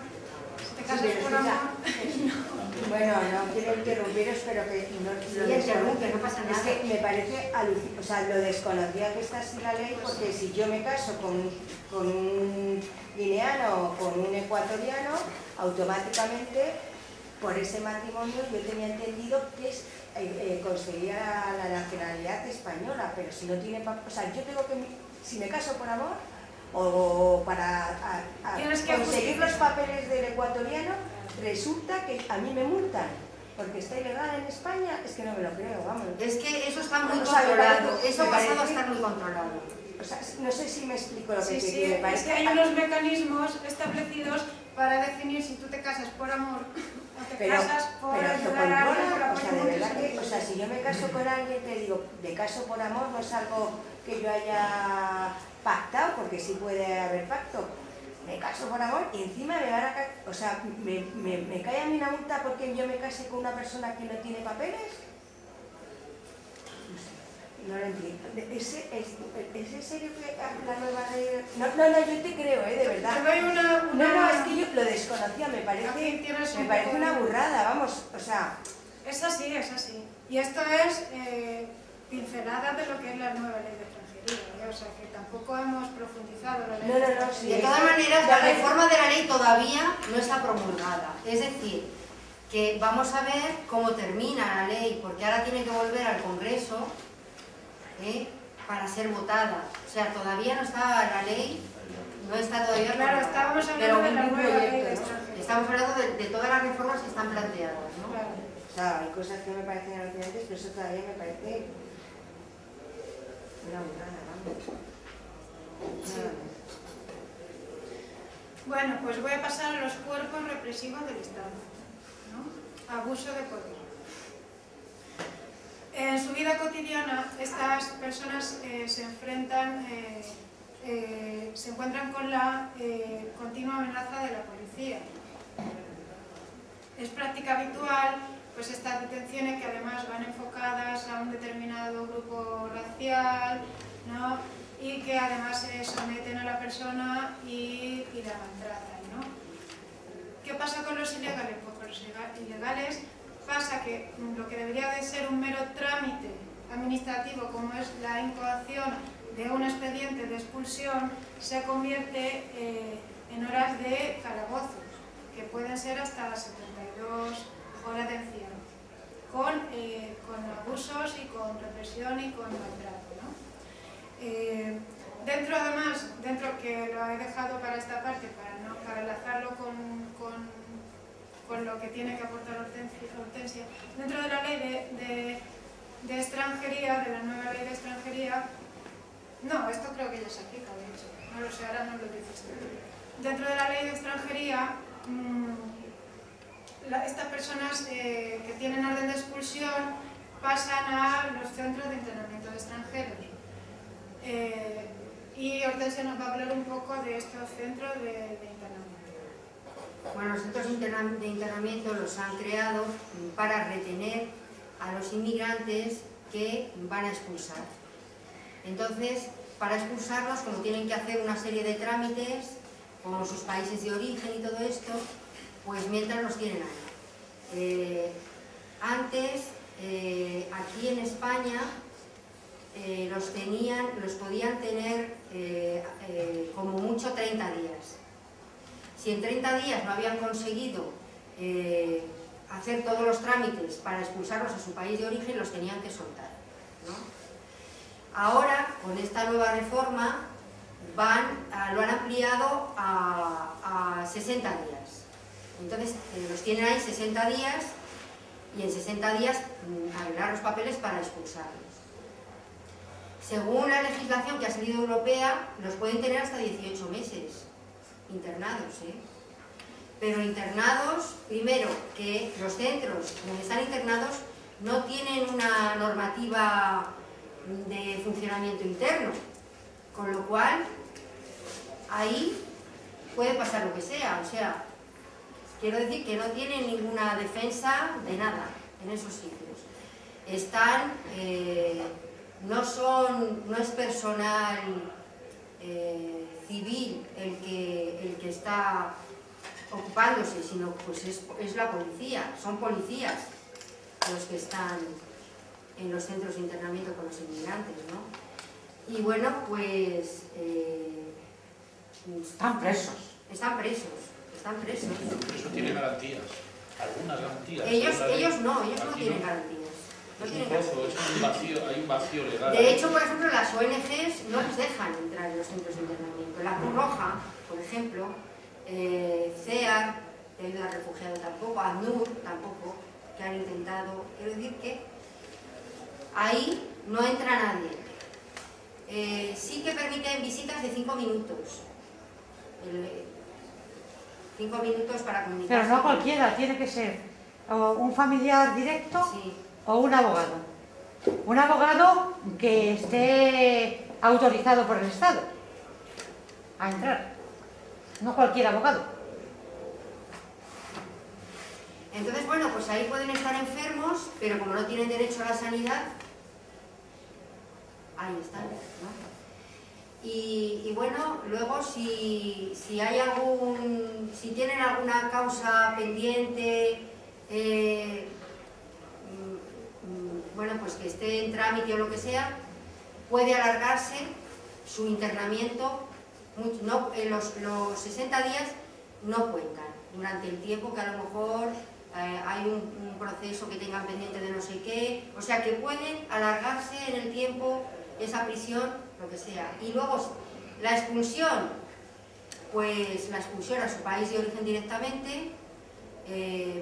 Bueno, no quiero interrumpiros, pero que no pasa nada. Es que me parece alucinante, o sea, lo desconocía que está así la ley, porque si yo me caso con un guineano o con un ecuatoriano, automáticamente, por ese matrimonio, yo tenía entendido que conseguía la nacionalidad española, pero si no tiene, o sea, yo tengo que, si me caso por amor, o para conseguir los papeles del ecuatoriano, resulta que a mí me multan porque está ilegal en España. Es que no me lo creo, vamos. Es que eso está muy controlado, eso ha pasado a estar muy controlado. O sea, no sé si me explico lo que sí, me parece. Es que hay unos mecanismos establecidos para definir si tú te casas por amor o te casas por ayudar a alguien. O sea, de verdad que, o sea, si yo me caso con alguien, te digo, de caso por amor, no es algo que yo haya pactado, porque sí puede haber pacto. Me caso por amor y encima me van a o sea, me cae a mí una multa porque yo me case con una persona que no tiene papeles. No sé. No lo entiendo. ¿Es en serio que la nueva ley...? No, yo te creo, de verdad. Te doy una... No, es que yo lo desconocía, me parece una burrada, vamos, o sea... Es así. Y esto es pincelada de lo que es la nueva ley de extranjería, o sea que tampoco hemos profundizado la ley. No, sí. De todas maneras, la reforma de la ley todavía no está promulgada, es decir, que vamos a ver cómo termina la ley, porque ahora tiene que volver al Congreso para ser votada. O sea, todavía no está la ley, no está todavía... Claro, estábamos hablando de la nueva ley de extranjería. Estamos hablando de todas las reformas que están planteadas, ¿no? Claro. O sea, hay cosas que me parecen alucinantes, pero eso todavía me parece una burrada, vamos. Sí. Bueno, pues voy a pasar a los cuerpos represivos del Estado, ¿no? Abuso de poder. En su vida cotidiana, estas personas se encuentran con la continua amenaza de la policía. Es práctica habitual pues estas detenciones que además van enfocadas a un determinado grupo racial, ¿no? Y que además someten a la persona y la maltratan, ¿no? ¿Qué pasa con los ilegales? Pues con los ilegales pasa que lo que debería de ser un mero trámite administrativo, como es la incoación de un expediente de expulsión, se convierte en horas de calabozos, que pueden ser hasta 72 horas de encierro, con abusos y con represión y con maltrato, ¿no? Dentro que lo he dejado para esta parte, para enlazarlo con lo que tiene que aportar Hortensia, dentro de la ley de extranjería, de la nueva ley de extranjería, no, esto creo que ya se aplica, de hecho, no lo sé, ahora no lo dices tú. Dentro de la ley de extranjería, estas personas que tienen orden de expulsión pasan a los centros de internamiento de extranjeros. Y Hortensia nos va a hablar un poco de estos centros de internamiento. Bueno, los centros de internamiento los han creado para retener a los inmigrantes que van a expulsar. Entonces, para expulsarlos, como tienen que hacer una serie de trámites, como sus países de origen y todo esto, pues mientras los tienen ahí. Antes, aquí en España, los podían tener como mucho 30 días. Si en 30 días no habían conseguido hacer todos los trámites para expulsarlos a su país de origen, los tenían que soltar, ¿no? Ahora, con esta nueva reforma, lo han ampliado a 60 días. Entonces, los tienen ahí 60 días y en 60 días arreglar los papeles para expulsarlos. Según la legislación que ha salido europea, los pueden tener hasta 18 meses internados, Pero internados, primero, que los centros donde están internados no tienen una normativa de funcionamiento interno, con lo cual ahí puede pasar lo que sea, o sea, quiero decir que no tienen ninguna defensa de nada en esos sitios. Están, no es personal civil el que está ocupándose, sino pues es la policía, son policías los que están en los centros de internamiento con los inmigrantes, ¿no? Y bueno, pues... están presos. Están presos. Eso tiene garantías, algunas garantías. Ellos no tienen garantías. Es un pozo, es un vacío, hay un vacío legal. De hecho, por ejemplo, las ONGs no les dejan entrar en los centros de internamiento. La Cruz Roja, por ejemplo, CEAR, de ayuda al refugiado tampoco, ACNUR tampoco, que han intentado. Quiero decir que ahí no entra nadie. Sí que permiten visitas de 5 minutos. 5 minutos para comunicarse. Pero no cualquiera, tiene que ser o un familiar directo, sí, o un abogado. Un abogado que esté autorizado por el Estado a entrar. No cualquier abogado. Entonces, bueno, pues ahí pueden estar enfermos, pero como no tienen derecho a la sanidad, ahí están, ¿no? Y bueno, luego si tienen alguna causa pendiente, bueno, pues que esté en trámite o lo que sea, puede alargarse su internamiento. En los 60 días no cuentan, durante el tiempo que a lo mejor hay un proceso que tengan pendiente de no sé qué, o sea que pueden alargarse en el tiempo esa prisión, lo que sea. Y luego la expulsión, pues la expulsión a su país de origen directamente,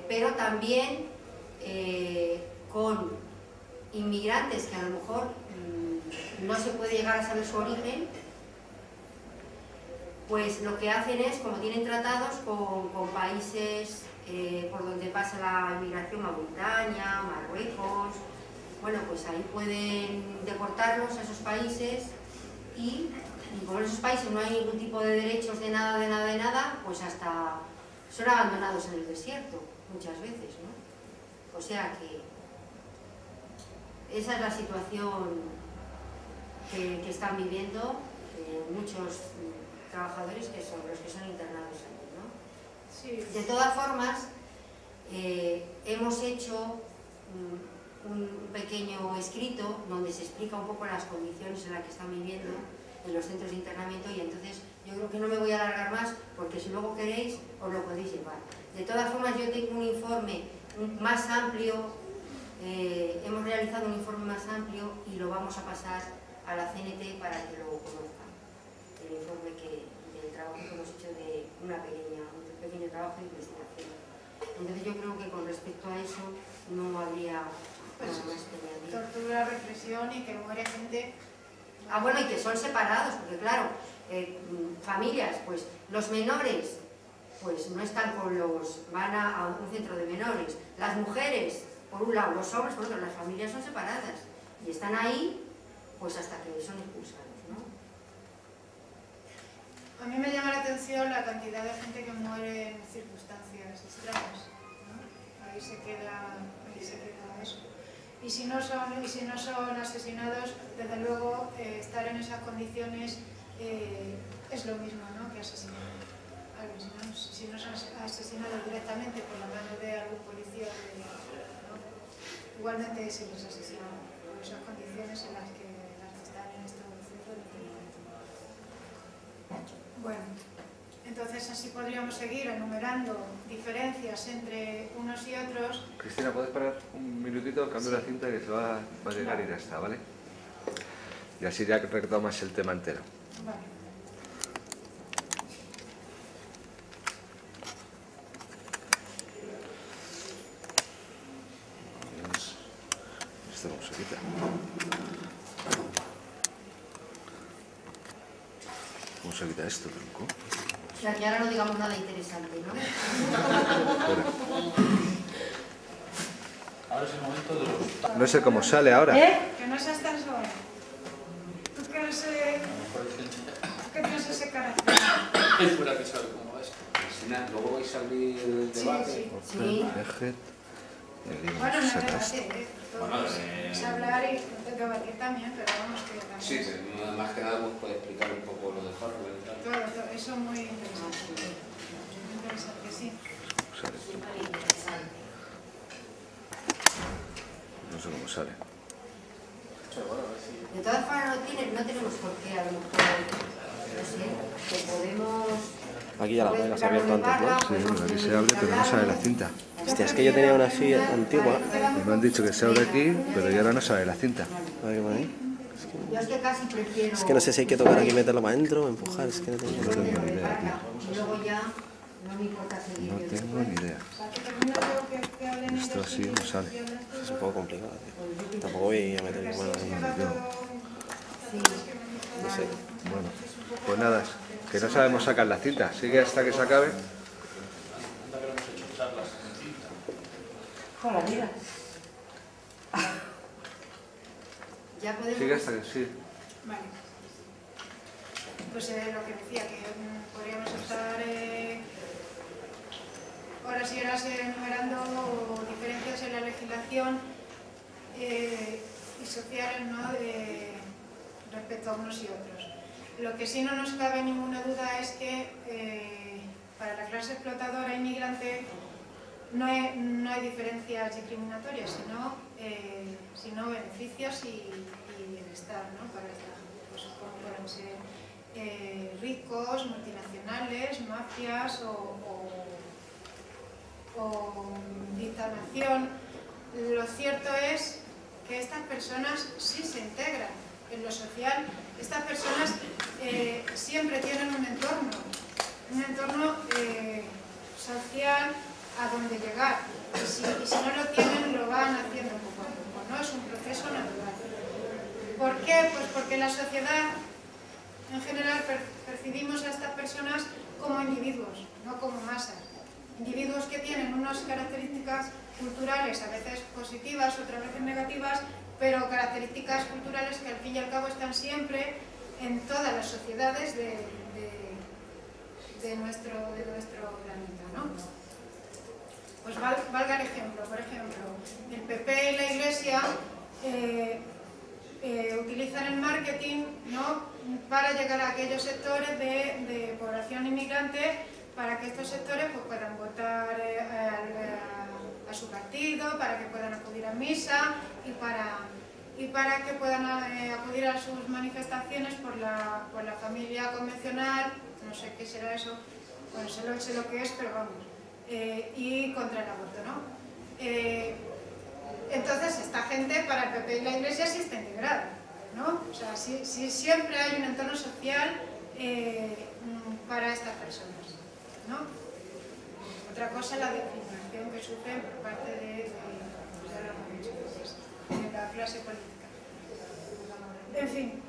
pero también con inmigrantes que a lo mejor no se puede llegar a saber su origen, pues lo que hacen es, como tienen tratados con países por donde pasa la inmigración, Mauritania, Marruecos, bueno, pues ahí pueden deportarlos a esos países y como en esos países no hay ningún tipo de derechos de nada, pues hasta son abandonados en el desierto, muchas veces, ¿no? O sea que esa es la situación que están viviendo muchos trabajadores que son los que son internados allí, ¿no? Sí. De todas formas, hemos hecho un pequeño escrito donde se explica un poco las condiciones en las que están viviendo en los centros de internamiento y entonces yo creo que no me voy a alargar más porque si luego queréis os lo podéis llevar. De todas formas yo tengo un informe más amplio, hemos realizado un informe más amplio y lo vamos a pasar a la CNT para que lo conozcan. El informe del trabajo que hemos hecho de un pequeño trabajo de investigación. Entonces yo creo que con respecto a eso no habría nada más que añadir. Tortura, represión y que muere gente. Bueno, y que son separados, porque claro, familias, pues los menores, pues no están con van a un centro de menores. Las mujeres, por un lado, los hombres, por otro, las familias son separadas y están ahí, pues hasta que son expulsados, ¿no? A mí me llama la atención la cantidad de gente que muere en circunstancias extrañas, ¿no? Ahí se queda eso. Y si no son asesinados, desde luego estar en esas condiciones es lo mismo, ¿no?, que asesinar a alguien. Si no son asesinados directamente por la mano de algún policía, ¿no?, igualmente se les asesina por esas condiciones en las que están en estos centros de internamiento. Bueno, entonces así podríamos seguir enumerando diferencias entre unos y otros. Cristina, ¿puedes parar un minutito? Cambio la cinta que se va a llegar y ya está, ¿vale? Y así ya retomas el tema entero. Vale. Esto cómo se quita. ¿Cómo se quita esto, tronco? O sea, que ahora no digamos nada interesante, ¿no? Ahora es el momento de los... No sé cómo sale ahora. Que no seas tan suave. Tú que eres... ¿Qué tienes ese carácter? Es fuera que sabe cómo va esto. Luego vais a abrir el debate. Sí. Bueno, no es debate, Bueno, es hablar y debatir también, pero vamos que también... Sí, más que nada nos puede explicar un poco lo de Harvard y tal. Todo, eso es muy interesante. Muy interesante, sí. No sé cómo sale. De todas formas no tenemos por qué, a lo mejor, no sé, que podemos... Aquí ya la has abierto antes, ¿no? Sí, aquí se abre, pero no sale la cinta. Hostia, es que yo tenía una así antigua. Y me han dicho que se abre aquí, pero ya ahora no sale la cinta. A ver qué pone ahí. Yo es que casi prefiero... Es que no sé si hay que tocar aquí y meterlo para adentro o empujar, es que no tengo No tengo ni idea, Y luego ya no me importa seguir. No tengo ni idea. Esto así no sale. Es un poco complicado, tío. Tampoco voy a meter mi mano ahí. No sé. Bueno, pues nada, que no sabemos sacar la cinta. Sigue hasta que se acabe. Anda que no hemos hecho charlas en cinta. Con la vida. Ya podemos... Sigue hasta que sí. Vale. Pues lo que decía, que podríamos estar horas y horas enumerando diferencias en la legislación y sociales, ¿no?, respecto a unos y otros. Lo que sí no nos cabe ninguna duda es que para la clase explotadora inmigrante no hay diferencias discriminatorias, sino beneficios y bienestar, ¿no? Para esta gente, pues, como pueden ser ricos, multinacionales, mafias o dictanación. Lo cierto es que estas personas sí se integran en lo social. Estas personas siempre tienen un entorno social a donde llegar. Y si no lo tienen, lo van haciendo poco a poco, ¿no? Es un proceso natural. ¿Por qué? Pues porque la sociedad, en general, percibimos a estas personas como individuos, no como masas. Individuos que tienen unas características culturales, a veces positivas, otras veces negativas, pero características culturales que al fin y al cabo están siempre en todas las sociedades de nuestro planeta, ¿no? Pues valga el ejemplo. Por ejemplo, el PP y la Iglesia utilizan el marketing, ¿no?, para llegar a aquellos sectores de población inmigrante, para que estos sectores pues, puedan votar a su partido, para que puedan acudir a misa y para que puedan acudir a sus manifestaciones por la familia convencional, no sé qué será eso, bueno, sé lo que es, pero vamos, y contra el aborto, ¿no? Entonces, esta gente, para el PP y la Iglesia, sí está integrada, ¿no? O sea, sí siempre hay un entorno social para estas personas, ¿no? Otra cosa es la discriminación que sufren por parte de la clase política. En fin,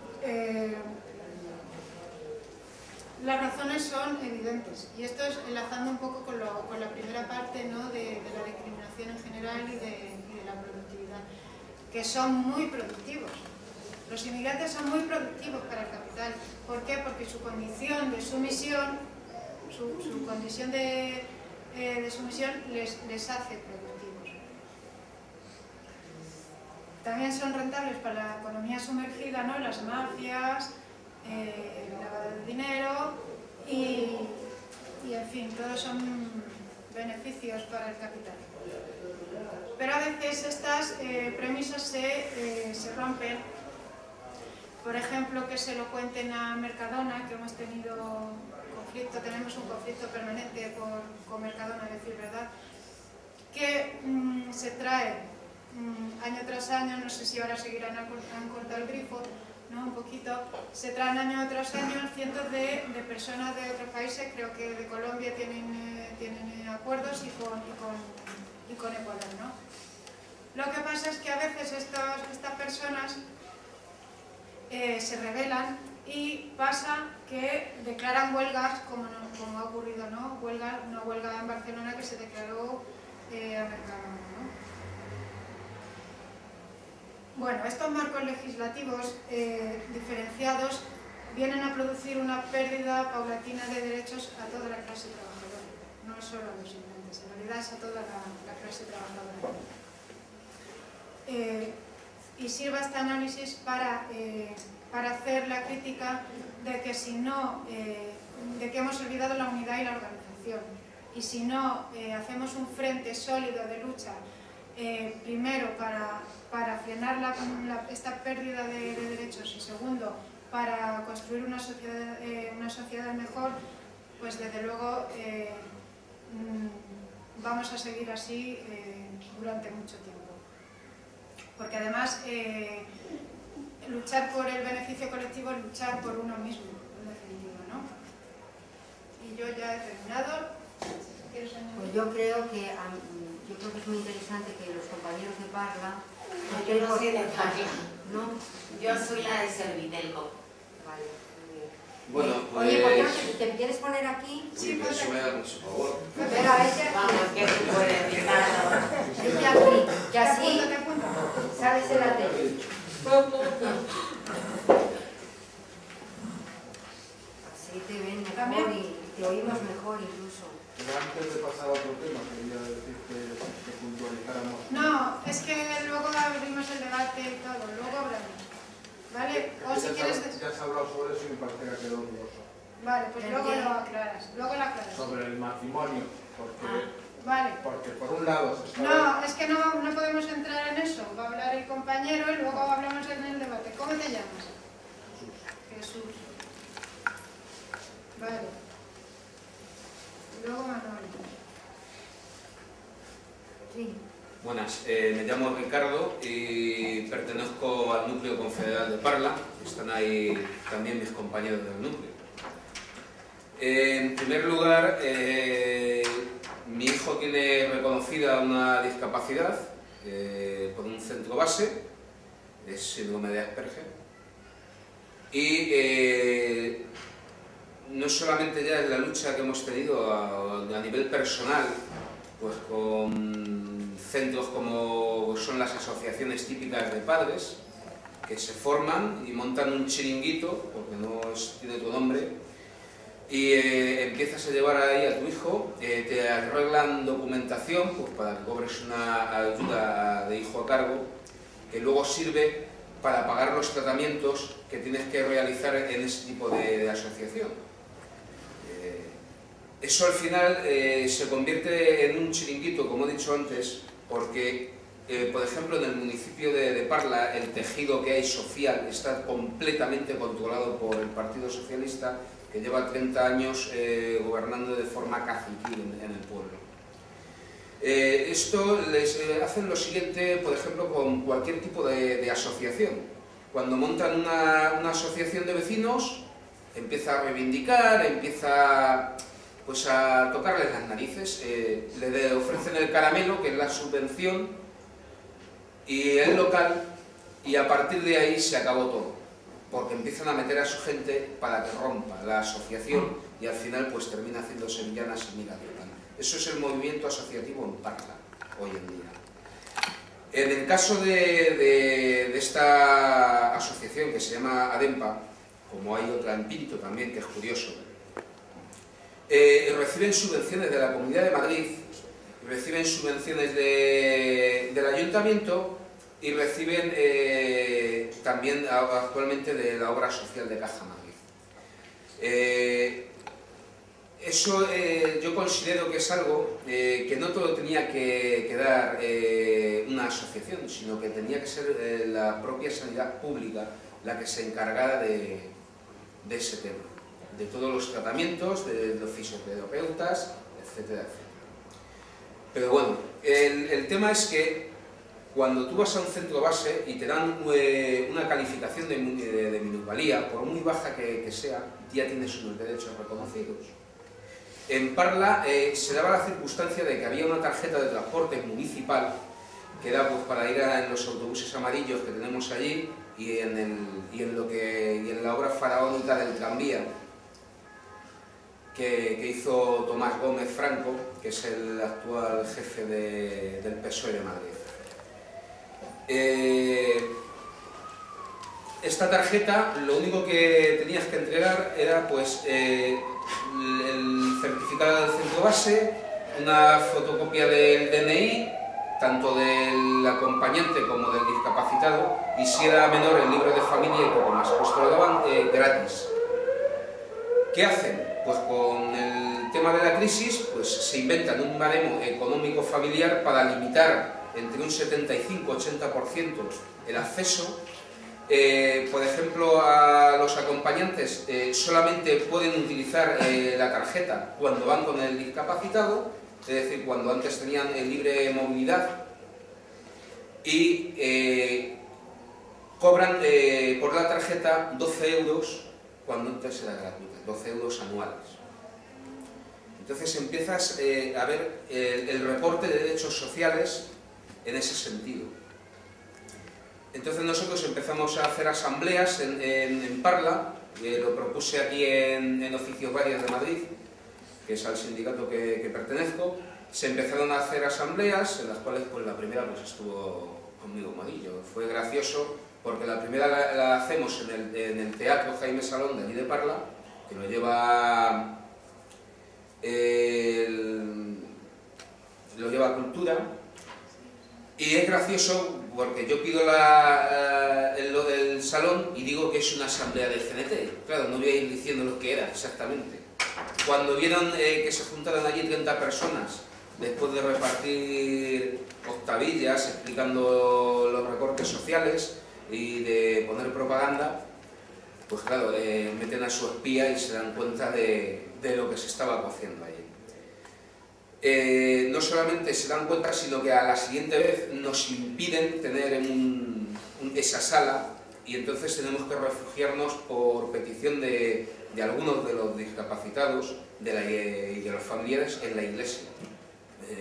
las razones son evidentes, y esto es enlazando un poco con la primera parte, ¿no?, de la discriminación en general y de la productividad, que son muy productivos. Los inmigrantes son muy productivos para el capital. ¿Por qué? Porque su condición de sumisión, su condición de sumisión les hace productivos. También son rentables para la economía sumergida, ¿no?, las mafias, el lavado de dinero y en fin, todos son beneficios para el capital. Pero a veces estas premisas se rompen. Por ejemplo, que se lo cuenten a Mercadona, que hemos tenido conflicto, tenemos un conflicto permanente con Mercadona, a decir verdad, que se trae año tras año, no sé si ahora seguirán, han cortado el grifo, ¿no?, un poquito, se traen año tras año cientos de personas de otros países, creo que de Colombia tienen acuerdos y con Ecuador, ¿no? Lo que pasa es que a veces estas personas se rebelan y pasa que declaran huelgas, como ha ocurrido, ¿no? Una huelga en Barcelona que se declaró a Mercadona, ¿no? Bueno, estos marcos legislativos diferenciados vienen a producir una pérdida paulatina de derechos a toda la clase trabajadora, no solo a los inmigrantes, en realidad es a toda la clase trabajadora. Y sirva este análisis para hacer la crítica de que de que hemos olvidado la unidad y la organización, y si no hacemos un frente sólido de lucha, primero para frenar esta pérdida de derechos y segundo para construir una sociedad mejor, pues desde luego vamos a seguir así durante mucho tiempo. Porque además luchar por el beneficio colectivo es luchar por uno mismo, en definitiva, ¿no? Y yo ya he terminado. Pues yo creo que es muy interesante que los compañeros de Parla... Yo no soy de Parla, ¿no? Yo soy la de Servitelco. Vale, muy bien. Bueno, pues... Oye, ¿por qué no te quieres poner aquí? Sí, pues eso me da mucho favor. Venga, vete aquí. Vamos, que tú puedes, Ricardo. Vete aquí, que así Te apunto. sales en la tele. Así te ven mejor y te oímos mejor incluso. Pero antes de pasar a otro tema, quería decir que puntualizáramos. No, es que luego abrimos el debate y todo, luego hablamos, ¿vale? ¿vale? O si quieres... Ya has hablado sobre eso y me parece que ha quedado dudoso. Vale, pues luego lo aclaras, luego lo aclaras. Sobre el matrimonio, Vale. porque por un lado se está... No, es que no podemos entrar en eso. Va a hablar el compañero y luego hablamos en el debate. ¿Cómo te llamas? Jesús. Vale. Y luego Manuel. Sí. Buenas, me llamo Ricardo y pertenezco al núcleo confederal de Parla. Están ahí también mis compañeros del núcleo. En primer lugar, mi hijo tiene reconocida una discapacidad por un centro base, es síndrome de Asperger, y no solamente ya en la lucha que hemos tenido a nivel personal, pues con centros como son las asociaciones típicas de padres, que se forman y montan un chiringuito, porque no tiene otro nombre, y empiezas a llevar ahí a tu hijo, te arreglan documentación pues, para que cobres una ayuda de hijo a cargo, que luego sirve para pagar los tratamientos que tienes que realizar en ese tipo de asociación. Eso al final se convierte en un chiringuito, como he dicho antes, porque, por ejemplo, en el municipio de Parla, el tejido que hay social está completamente controlado por el Partido Socialista, que lleva 30 años gobernando de forma caciquil en el pueblo. Esto les hacen lo siguiente, por ejemplo, con cualquier tipo de asociación. Cuando montan una asociación de vecinos, empieza a reivindicar, empieza pues, a tocarles las narices, le ofrecen el caramelo, que es la subvención, y el local, y a partir de ahí se acabó todo. Porque empiezan a meter a su gente para que rompa la asociación y al final pues termina haciendo sevillanas y mira. Eso es el movimiento asociativo en Parla, hoy en día. En el caso de esta asociación que se llama ADEMPA, como hay otra en Pinto también, que es curioso, reciben subvenciones de la Comunidad de Madrid, reciben subvenciones del Ayuntamiento y reciben también actualmente de la obra social de Caja Madrid. Eso yo considero que es algo que no todo tenía que dar una asociación, sino que tenía que ser la propia sanidad pública la que se encargara de ese tema, de todos los tratamientos, de los fisioterapeutas, etcétera, etcétera. Pero bueno, el tema es que cuando tú vas a un centro base y te dan una calificación de minusvalía, por muy baja que sea, ya tienes unos derechos reconocidos. En Parla se daba la circunstancia de que había una tarjeta de transporte municipal que era pues, para ir en los autobuses amarillos que tenemos allí y en la obra faraónica del tranvía que hizo Tomás Gómez Franco, que es el actual jefe del PSOE de Madrid. Esta tarjeta, lo único que tenías que entregar era pues el certificado del centro base, una fotocopia del DNI, tanto del acompañante como del discapacitado, y si era menor el libro de familia y poco más, pues te lo daban gratis. ¿Qué hacen? Pues con el tema de la crisis pues se inventan un baremo económico familiar para limitar entre un 75-80% el acceso. Por ejemplo, a los acompañantes solamente pueden utilizar la tarjeta cuando van con el discapacitado, es decir, cuando antes tenían libre movilidad, y cobran por la tarjeta 12 euros cuando antes era gratuita, 12 euros anuales. Entonces empiezas a ver el recorte de derechos sociales en ese sentido. Entonces nosotros empezamos a hacer asambleas en Parla, lo propuse aquí en Oficios Varios de Madrid, que es al sindicato que pertenezco. Se empezaron a hacer asambleas, en las cuales pues, la primera pues, estuvo conmigo Morillo. Fue gracioso porque la primera la hacemos en el Teatro Jaime Salón de allí de Parla, que lo lleva Cultura. Y es gracioso porque yo pido el salón y digo que es una asamblea del CNT. Claro, no voy a ir diciendo lo que era exactamente. Cuando vieron que se juntaron allí 30 personas, después de repartir octavillas explicando los recortes sociales y de poner propaganda, pues claro, meten a su espía y se dan cuenta de lo que se estaba cociendo allí. No solamente se dan cuenta, sino que a la siguiente vez nos impiden tener esa sala, y entonces tenemos que refugiarnos por petición de algunos de los discapacitados y de los familiares en la iglesia.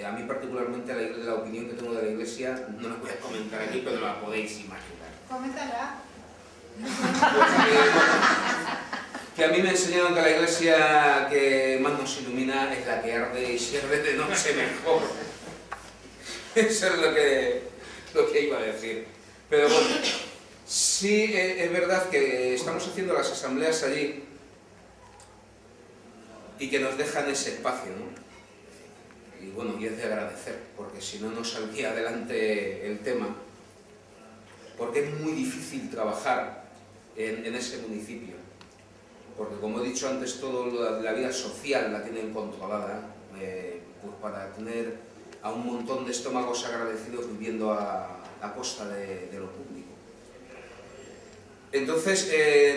A mí particularmente la opinión que tengo de la iglesia no la voy a comentar aquí, pero la podéis imaginar. Coméntala. Que a mí me enseñaron que la iglesia que más nos ilumina es la que arde y si arde de noche mejor. Eso es lo que iba a decir. Pero bueno, sí es verdad que estamos haciendo las asambleas allí y que nos dejan ese espacio, ¿no? Y bueno, y es de agradecer, porque si no, no saldría adelante el tema, porque es muy difícil trabajar en ese municipio, porque como he dicho antes, toda la vida social la tienen controlada, pues para tener a un montón de estómagos agradecidos viviendo a costa de lo público. Entonces,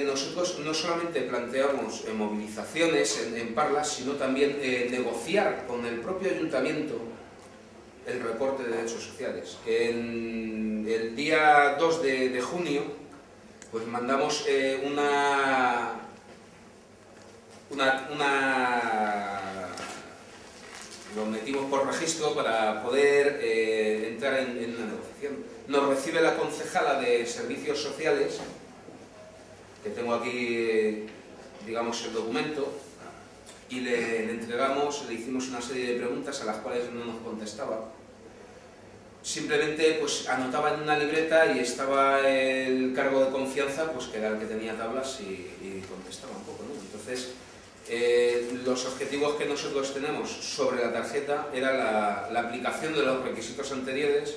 nosotros no solamente planteamos movilizaciones en Parlas, sino también negociar con el propio ayuntamiento el recorte de derechos sociales. El día 2 de junio, pues mandamos lo metimos por registro para poder entrar en una negociación. Nos recibe la concejala de Servicios Sociales, que tengo aquí, digamos, el documento, y le entregamos, le hicimos una serie de preguntas a las cuales no nos contestaba. Simplemente pues anotaba en una libreta y estaba el cargo de confianza, pues que era el que tenía tablas y contestaba un poco, ¿no? Entonces, los objetivos que nosotros tenemos sobre la tarjeta era la aplicación de los requisitos anteriores,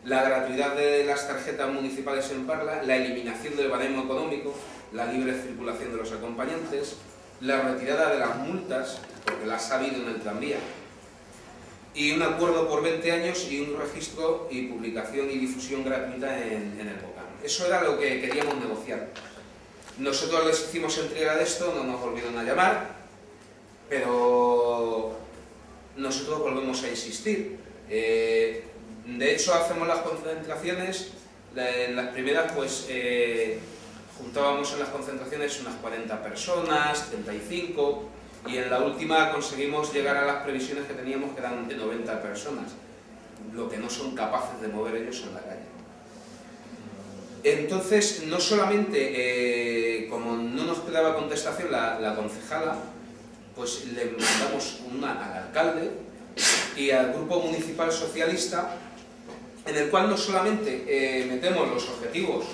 la gratuidad de las tarjetas municipales en Parla, la eliminación del baremo económico, la libre circulación de los acompañantes, la retirada de las multas, porque las ha habido en el tranvía, y un acuerdo por 20 años y un registro y publicación y difusión gratuita en el BOCAN. Eso era lo que queríamos negociar. Nosotros les hicimos entrega de esto, no nos volvieron a llamar, pero nosotros volvemos a insistir. De hecho, hacemos las concentraciones, en las primeras pues juntábamos en las concentraciones unas 40 personas, 35, y en la última conseguimos llegar a las previsiones que teníamos, que eran de 90 personas, lo que no son capaces de mover ellos en la calle. Entonces, no solamente, como no nos quedaba contestación la concejala, pues le mandamos al alcalde y al grupo municipal socialista, en el cual no solamente metemos los objetivos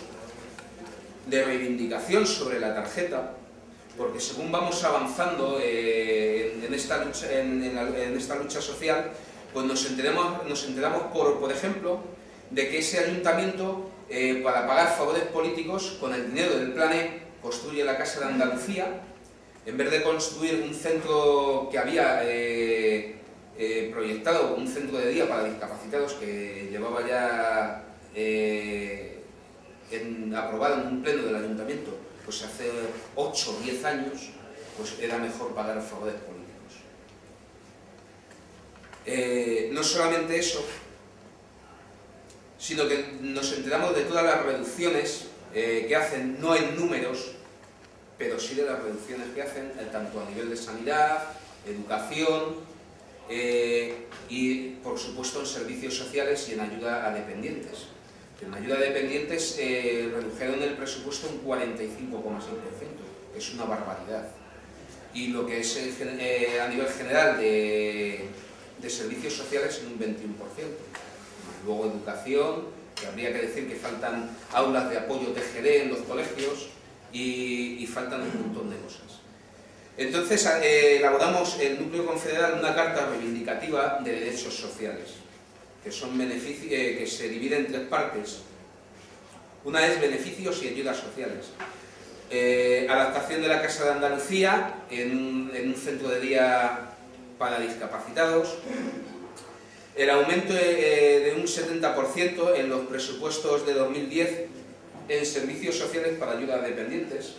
de reivindicación sobre la tarjeta, porque según vamos avanzando en esta lucha social, pues nos enteramos por ejemplo, de que ese ayuntamiento, para pagar favores políticos, con el dinero del Plan E, construye la Casa de Andalucía, en vez de construir un centro que había proyectado, un centro de día para discapacitados que llevaba ya aprobado en un pleno del ayuntamiento, pues hace 8 o 10 años, pues era mejor pagar favores políticos. No solamente eso, sino que nos enteramos de todas las reducciones que hacen, no en números, pero sí de las reducciones que hacen, tanto a nivel de sanidad, educación y, por supuesto, en servicios sociales y en ayuda a dependientes. En ayuda a dependientes redujeron el presupuesto un 45,6%, que es una barbaridad. Y lo que es a nivel general de servicios sociales en un 21%. Luego educación, que habría que decir que faltan aulas de apoyo TGD en los colegios y faltan un montón de cosas. Entonces elaboramos el núcleo confederal una carta reivindicativa de derechos sociales. que se divide en 3 partes. Una es beneficios y ayudas sociales. Adaptación de la Casa de Andalucía en un centro de día para discapacitados. El aumento de un 70% en los presupuestos de 2010 en servicios sociales para ayuda a dependientes,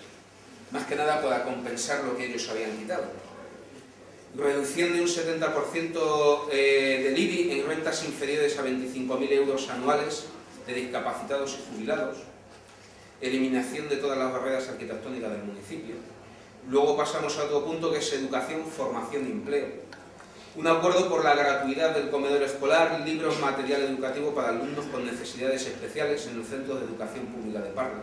más que nada para compensar lo que ellos habían quitado. Reducción de un 70% del IBI en rentas inferiores a 25.000 euros anuales de discapacitados y jubilados. Eliminación de todas las barreras arquitectónicas del municipio. Luego pasamos a otro punto que es educación, formación y empleo. Un acuerdo por la gratuidad del comedor escolar, libros, material educativo para alumnos con necesidades especiales en el Centro de Educación Pública de Parla.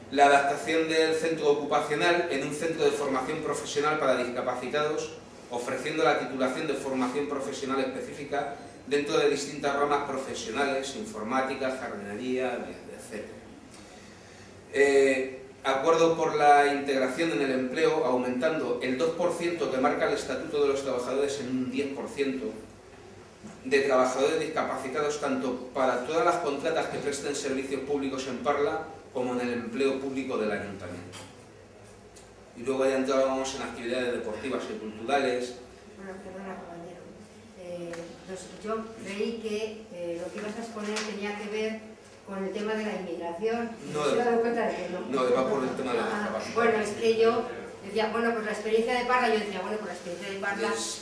La adaptación del centro ocupacional en un centro de formación profesional para discapacitados, ofreciendo la titulación de formación profesional específica dentro de distintas ramas profesionales, informática, jardinería, etc. Acuerdo por la integración en el empleo, aumentando el 2% que marca el Estatuto de los Trabajadores en un 10% de trabajadores discapacitados, tanto para todas las contratas que presten servicios públicos en Parla, como en el empleo público del Ayuntamiento. Y luego ya entrábamos en actividades deportivas y culturales. Bueno, perdona, compañero. Yo creí que lo que ibas a exponer tenía que ver con el tema de la inmigración. No, ¿Se ha dado cuenta de que no? No, va por el tema de la discapacidad. Bueno, es que yo decía, bueno, pues la experiencia de Parla,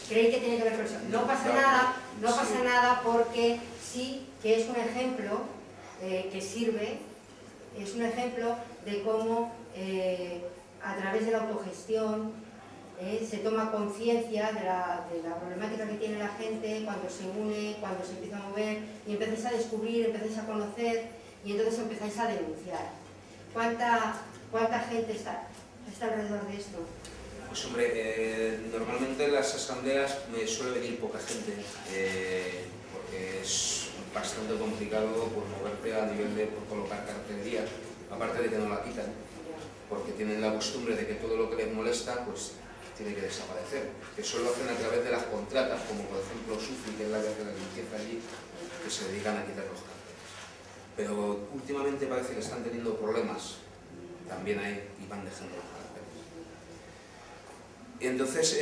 creí que tenía que ver con eso. No pasa nada porque sí que es un ejemplo que sirve. Es un ejemplo de cómo a través de la autogestión se toma conciencia de la problemática que tiene la gente cuando se une, cuando se empieza a mover y empezáis a descubrir, empezáis a conocer y entonces empezáis a denunciar. ¿Cuánta gente está alrededor de esto? Pues hombre, normalmente en las asambleas me suele venir poca gente porque es bastante complicado pues, moverte a nivel de colocar cartelería, aparte de que no la quitan, porque tienen la costumbre de que todo lo que les molesta pues tiene que desaparecer, que eso lo hacen a través de las contratas, como por ejemplo Sufi, que es la que hace la limpieza allí, que se dedican a quitar los carteles. Pero últimamente parece que están teniendo problemas también ahí y van dejando los carteles. Y entonces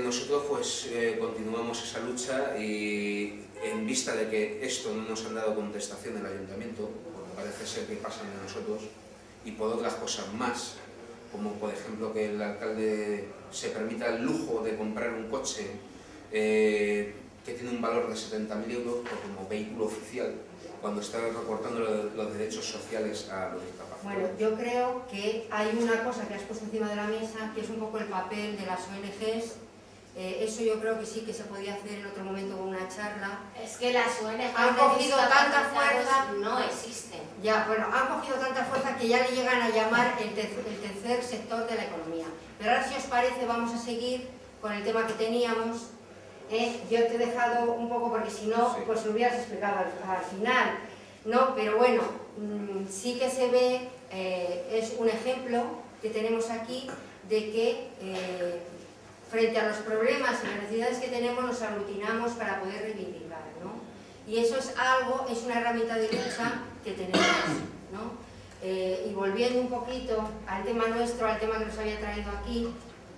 nosotros pues continuamos esa lucha y en vista de que esto no nos han dado contestación en el ayuntamiento, porque parece ser que pasan de nosotros, y por otras cosas más, como por ejemplo que el alcalde se permita el lujo de comprar un coche que tiene un valor de 70.000 euros como vehículo oficial, cuando está recortando los derechos sociales a los discapacitados. Bueno, yo creo que hay una cosa que has puesto encima de la mesa, que es un poco el papel de las ONGs. Eso yo creo que sí que se podía hacer en otro momento con una charla. Es que las ONGs han cogido tanta fuerza, no existen. Ya, bueno, han cogido tanta fuerza que ya le llegan a llamar el tercer sector de la economía. Pero ahora, si os parece, vamos a seguir con el tema que teníamos. Yo te he dejado un poco, porque si no, sí, pues lo hubieras explicado al final, ¿no? Pero bueno, sí que se ve, es un ejemplo que tenemos aquí de que frente a los problemas y las necesidades que tenemos nos aglutinamos para poder reivindicar, ¿no? Y eso es algo, es una herramienta de lucha que tenemos, ¿no? Y volviendo un poquito al tema nuestro, al tema que nos había traído aquí.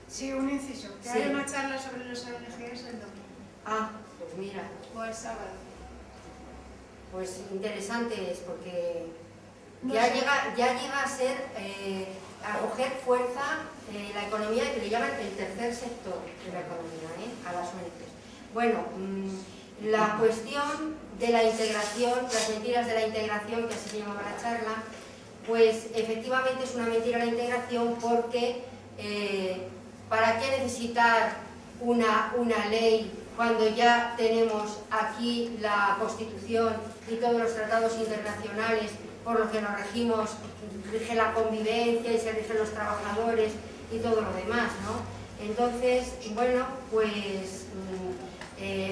Sí, un inciso, que Sí. hay una charla sobre los ONGs el domingo. Ah, pues mira. O el sábado. Pues interesante es porque No ya sé. llega a ser, a coger fuerza la economía, que le llaman el tercer sector de la economía, a las ONGs. Bueno, la cuestión de la integración, las mentiras de la integración, que así se llamaba la charla, pues efectivamente es una mentira la integración porque ¿para qué necesitar una ley cuando ya tenemos aquí la Constitución y todos los tratados internacionales por los que nos regimos, rige la convivencia y se rigen los trabajadores y todo lo demás, ¿no? Entonces, bueno, pues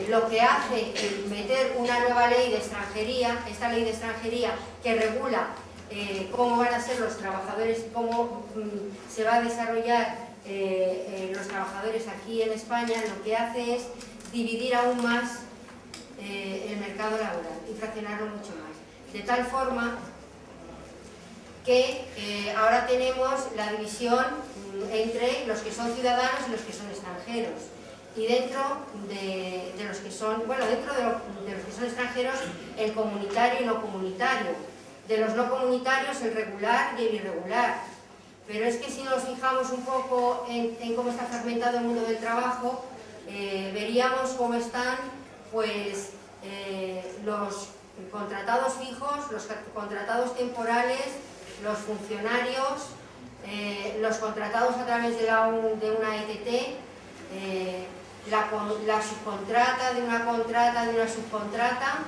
lo que hace el meter una nueva ley de extranjería, esta ley de extranjería que regula cómo van a ser los trabajadores, cómo se va a desarrollar los trabajadores aquí en España, lo que hace es dividir aún más el mercado laboral y fraccionarlo mucho más. De tal forma que ahora tenemos la división entre los que son ciudadanos y los que son extranjeros. Y dentro de los que son, bueno, dentro de los que son extranjeros, el comunitario y no comunitario. De los no comunitarios, el regular y el irregular. Pero es que si nos fijamos un poco en cómo está fragmentado el mundo del trabajo, veríamos cómo están pues, los contratados fijos, los contratados temporales, los funcionarios, los contratados a través de una ETT, la subcontrata de una contrata de una subcontrata.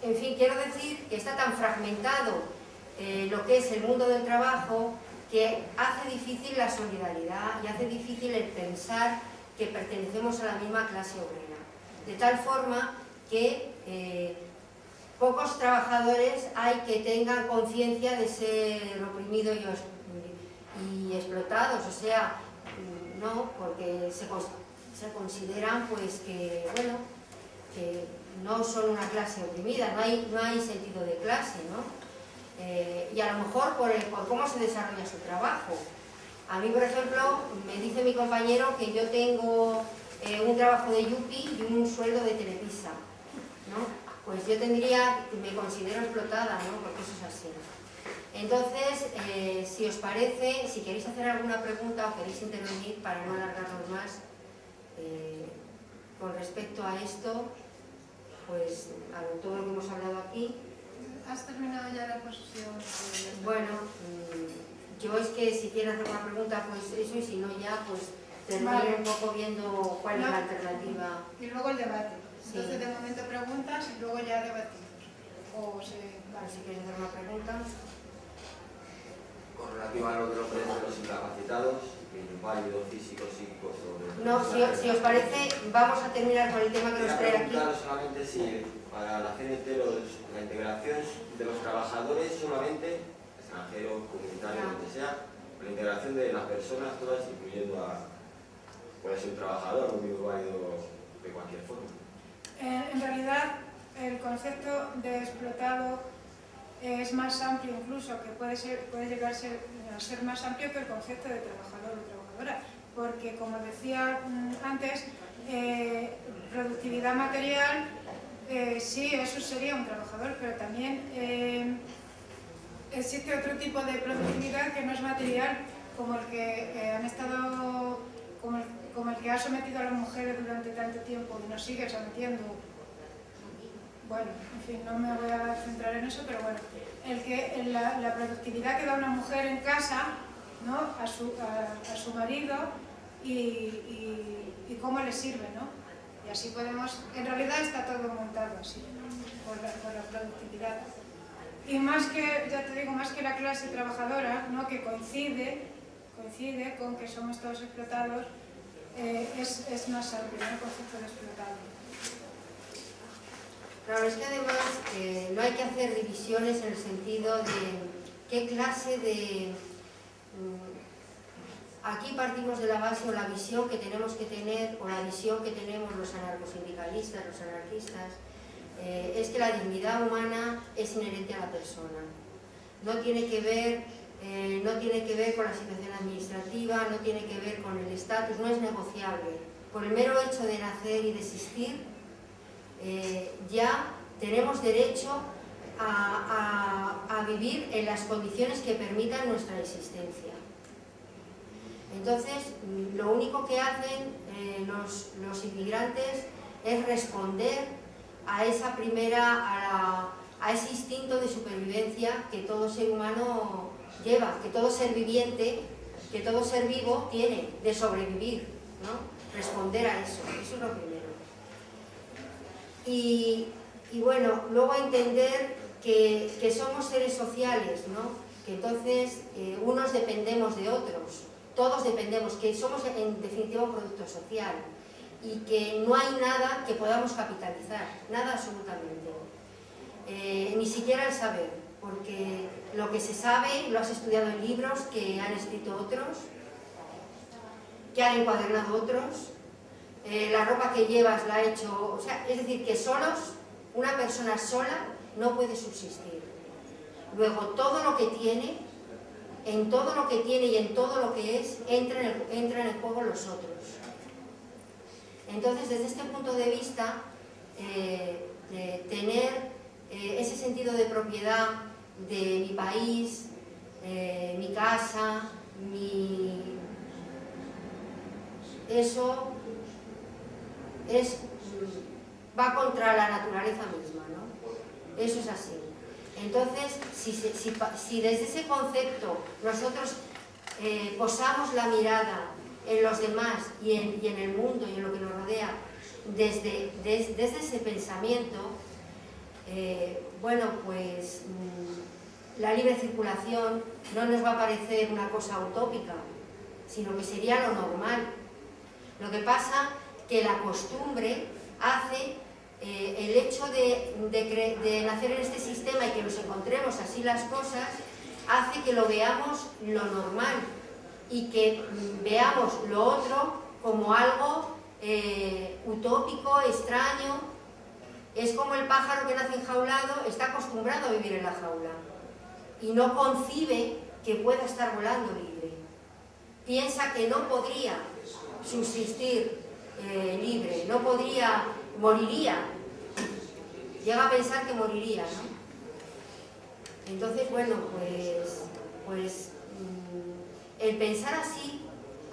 En fin, quiero decir que está tan fragmentado lo que es el mundo del trabajo que hace difícil la solidaridad y hace difícil el pensar que pertenecemos a la misma clase obrera. De tal forma que pocos trabajadores hay que tengan conciencia de ser oprimidos y explotados, o sea, no, porque se consideran pues que, bueno, que no son una clase oprimida, no hay sentido de clase, ¿no? Y a lo mejor por cómo se desarrolla su trabajo. A mí, por ejemplo, me dice mi compañero que yo tengo un trabajo de Yupi y un sueldo de Telepisa, ¿no? Pues yo me considero explotada, ¿no? Porque eso es así. Entonces, si os parece, si queréis hacer alguna pregunta o queréis intervenir para no alargarnos más con respecto a esto, pues a todo lo que hemos hablado aquí. ¿Has terminado ya la exposición? Bueno, yo es que si quieres hacer una pregunta, pues eso, y si no ya, pues terminar un poco viendo cuál es la alternativa. Y luego el debate. Sí. Entonces, de momento preguntas y luego ya debatimos. Si quieres hacer una pregunta. Con relación a los derechos de los incapacitados, inválidos, físicos, psíquicos... No, si os parece, vamos a terminar con el tema que nos trae aquí. Solamente si para la CNT la integración de los trabajadores solamente, extranjeros, comunitarios, lo que sea, la integración de las personas todas, incluyendo puede ser un trabajador, un miembro válido de cualquier forma. En realidad, el concepto de explotado es más amplio incluso, que puede llegar a ser más amplio que el concepto de trabajador o trabajadora, porque como decía antes, productividad material, sí, eso sería un trabajador, pero también existe otro tipo de productividad que no es material, como el que han estado, como el que ha sometido a las mujeres durante tanto tiempo y nos sigue sometiendo. Bueno, en fin, no me voy a centrar en eso, pero bueno, la productividad que da una mujer en casa, ¿no? a su marido y cómo le sirve, ¿no? Y así podemos, en realidad está todo montado así, por la productividad. Y más que, ya te digo, más que la clase trabajadora, ¿no? Que coincide con que somos todos explotados, es más amplio, ¿no? El concepto de explotado. Claro, es que además no hay que hacer divisiones en el sentido de qué clase de... Aquí partimos de la base o la visión que tenemos que tener, o la visión que tenemos los anarcosindicalistas, los anarquistas, es que la dignidad humana es inherente a la persona. No tiene que ver con la situación administrativa, no tiene que ver con el estatus, no es negociable. Por el mero hecho de nacer y de existir, ya tenemos derecho a vivir en las condiciones que permitan nuestra existencia. Entonces, lo único que hacen los inmigrantes es responder a esa a ese instinto de supervivencia que todo ser humano lleva, que todo ser viviente, que todo ser vivo tiene, de sobrevivir, ¿no? Responder a eso es lo primero. Y bueno, luego entender que somos seres sociales, ¿no? Que entonces unos dependemos de otros, todos dependemos, que somos en definitiva un producto social y que no hay nada que podamos capitalizar, nada absolutamente, ni siquiera el saber, porque lo que se sabe lo has estudiado en libros que han escrito otros, que han encuadernado otros, la ropa que llevas la ha hecho, o sea, es decir, que solos, una persona sola no puede subsistir. Luego todo lo que tiene, en todo lo que tiene y en todo lo que es, entran en juego los otros. Entonces, desde este punto de vista, tener ese sentido de propiedad de mi país, mi casa, eso va contra la naturaleza misma, ¿no? Eso es así. Entonces, si desde ese concepto nosotros posamos la mirada en los demás y en el mundo y en lo que nos rodea desde ese pensamiento, bueno, pues la libre circulación no nos va a parecer una cosa utópica, sino que sería lo normal. Lo que pasa que la costumbre hace el hecho de nacer en este sistema y que nos encontremos así las cosas, hace que lo veamos lo normal y que veamos lo otro como algo utópico, extraño. Es como el pájaro que nace enjaulado, está acostumbrado a vivir en la jaula y no concibe que pueda estar volando libre. Piensa que no podría subsistir libre, no podría, moriría. Llega a pensar que moriría, ¿no? Entonces, bueno, pues el pensar así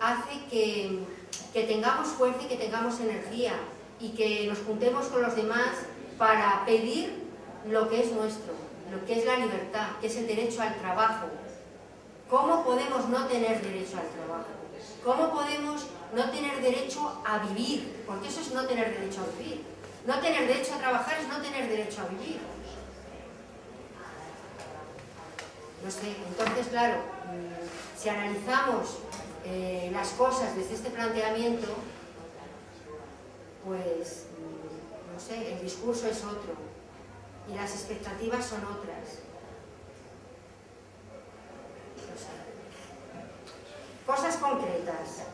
hace que tengamos fuerza y que tengamos energía y que nos juntemos con los demás para pedir lo que es nuestro, lo que es la libertad, que es el derecho al trabajo. ¿Cómo podemos no tener derecho al trabajo? ¿Cómo podemos no tener derecho a vivir? Porque eso es no tener derecho a vivir. No tener derecho a trabajar es no tener derecho a vivir. No sé, entonces, claro, si analizamos las cosas desde este planteamiento, pues, no sé, el discurso es otro y las expectativas son otras. No sé. Cosas concretas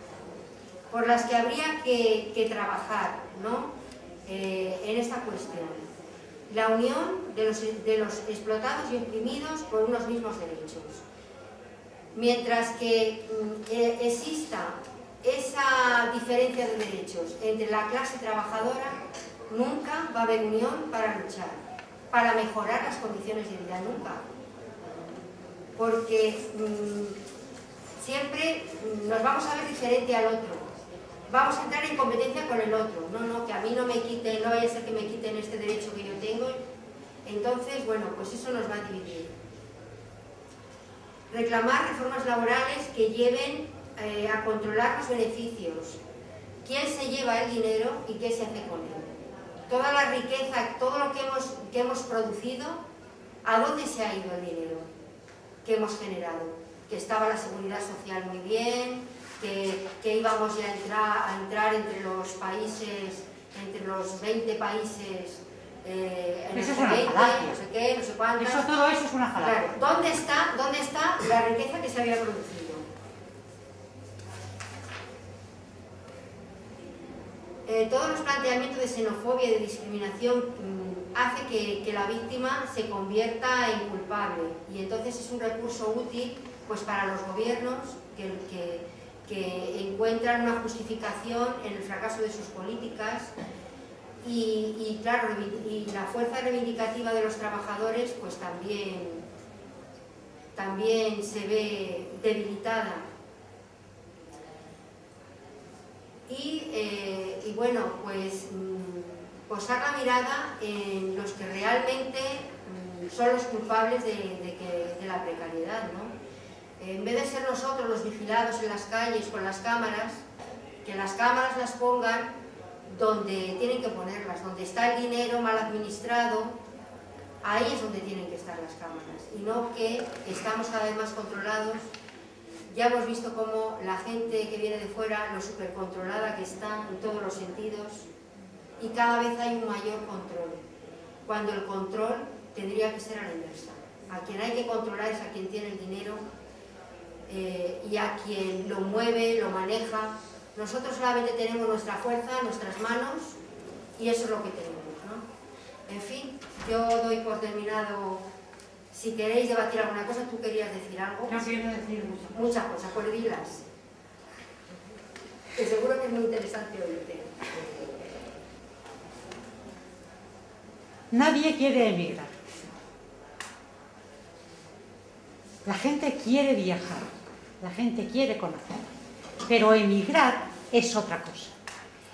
por las que habría que trabajar, ¿no? En esta cuestión. La unión de los explotados y oprimidos por unos mismos derechos. Mientras que exista esa diferencia de derechos entre la clase trabajadora, nunca va a haber unión para luchar, para mejorar las condiciones de vida, nunca. Porque siempre nos vamos a ver diferente al otro. Vamos a entrar en competencia con el otro. No, que a mí no me quiten, no vaya a ser que me quiten este derecho que yo tengo. Entonces, bueno, pues eso nos va a dividir. Reclamar reformas laborales que lleven a controlar los beneficios. ¿Quién se lleva el dinero y qué se hace con él? Toda la riqueza, todo lo que hemos producido, ¿a dónde se ha ido el dinero que hemos generado? Que estaba la seguridad social muy bien, que íbamos ya a entrar entre los países, entre los 20 países, en eso el es una 20, falacia. no sé qué, no sé cuántas. Todo eso es una falacia. Claro, ¿dónde está la riqueza que se había producido? Todos los planteamientos de xenofobia y de discriminación hace que la víctima se convierta en culpable, y entonces es un recurso útil pues para los gobiernos que encuentran una justificación en el fracaso de sus políticas y claro, y la fuerza reivindicativa de los trabajadores pues también se ve debilitada. Y bueno, pues posar la mirada en los que realmente son los culpables de la precariedad, ¿no? En vez de ser nosotros los vigilados en las calles con las cámaras, que las cámaras las pongan donde tienen que ponerlas, donde está el dinero mal administrado, ahí es donde tienen que estar las cámaras, y no que estamos cada vez más controlados. Ya hemos visto cómo la gente que viene de fuera, lo supercontrolada que está en todos los sentidos, y cada vez hay un mayor control, cuando el control tendría que ser a la inversa. A quien hay que controlar es a quien tiene el dinero y a quien lo mueve, lo maneja Nosotros solamente tenemos nuestra fuerza, nuestras manos, y eso es lo que tenemos, ¿no? En fin, yo doy por terminado. Si queréis debatir alguna cosa, ¿tú querías decir algo? No quiero decir muchas cosas, pues dilas. Que seguro que es muy interesante oírte. Nadie quiere emigrar. La gente quiere viajar, la gente quiere conocer, pero emigrar es otra cosa.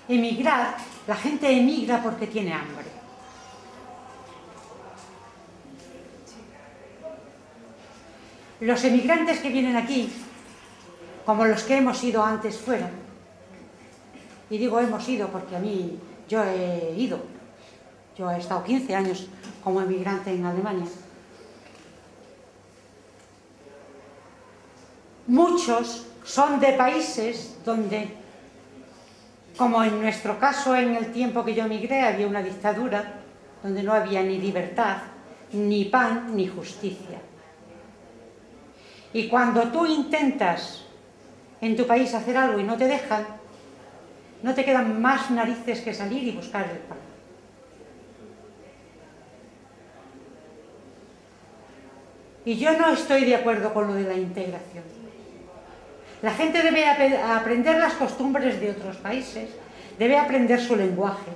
Emigrar, la gente emigra porque tiene hambre. Los emigrantes que vienen aquí, como los que hemos ido antes fuera, y digo hemos ido porque yo he ido, yo he estado 15 años como emigrante en Alemania. Muchos son de países donde, como en nuestro caso en el tiempo que yo emigré, había una dictadura donde no había ni libertad, ni pan, ni justicia. Y cuando tú intentas en tu país hacer algo y no te dejan, no te quedan más narices que salir y buscar el pan. Y yo no estoy de acuerdo con lo de la integración. La gente debe aprender las costumbres de otros países, debe aprender su lenguaje,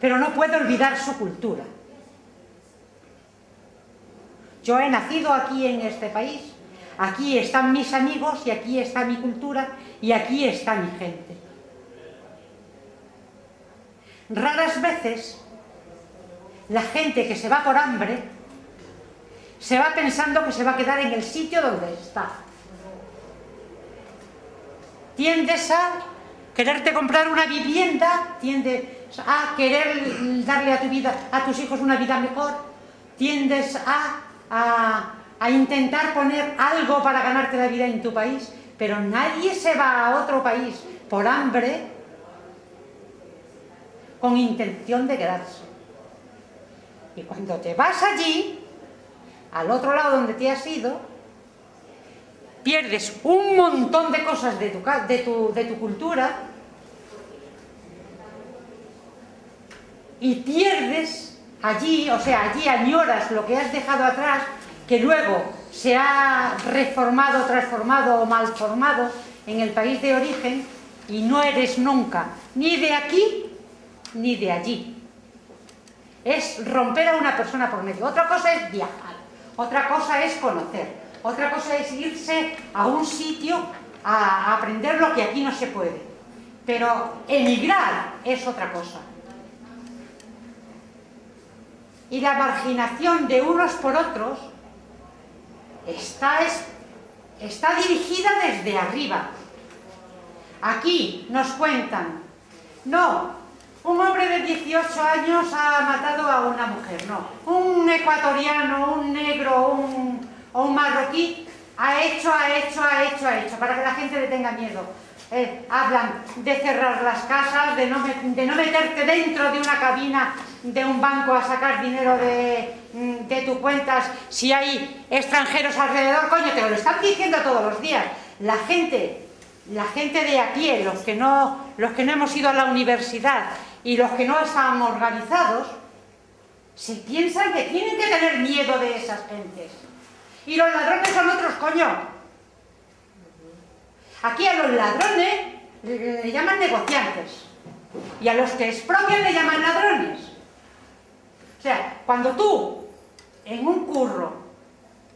pero no puede olvidar su cultura. Yo he nacido aquí en este país, aquí están mis amigos y aquí está mi cultura y aquí está mi gente. Raras veces la gente que se va por hambre se va pensando que se va a quedar en el sitio donde está. Tiendes a quererte comprar una vivienda, tiendes a querer darle a tus hijos una vida mejor, tiendes a intentar poner algo para ganarte la vida en tu país, pero nadie se va a otro país por hambre con intención de quedarse. Y cuando te vas allí, al otro lado donde te has ido, pierdes un montón de cosas de tu cultura y pierdes allí, o sea, allí añoras lo que has dejado atrás, que luego se ha reformado, transformado o malformado en el país de origen, y no eres nunca ni de aquí ni de allí. Es romper a una persona por medio. Otra cosa es viajar, otra cosa es conocer, otra cosa es irse a un sitio a aprender lo que aquí no se puede. Pero emigrar es otra cosa. Y la marginación de unos por otros está dirigida desde arriba. Aquí nos cuentan, no, un hombre de 18 años ha matado a una mujer, no, un ecuatoriano, un negro o un marroquí ha hecho, para que la gente le tenga miedo. Hablan de cerrar las casas, de no meterte dentro de una cabina de un banco a sacar dinero de tus cuentas si hay extranjeros alrededor. Coño, te lo están diciendo todos los días. La gente de a pie, los que no hemos ido a la universidad y los que no estamos organizados, se piensan que tienen que tener miedo de esas gentes. Y los ladrones son otros, coño. Aquí a los ladrones le llaman negociantes y a los que expropian le llaman ladrones. O sea, cuando tú en un curro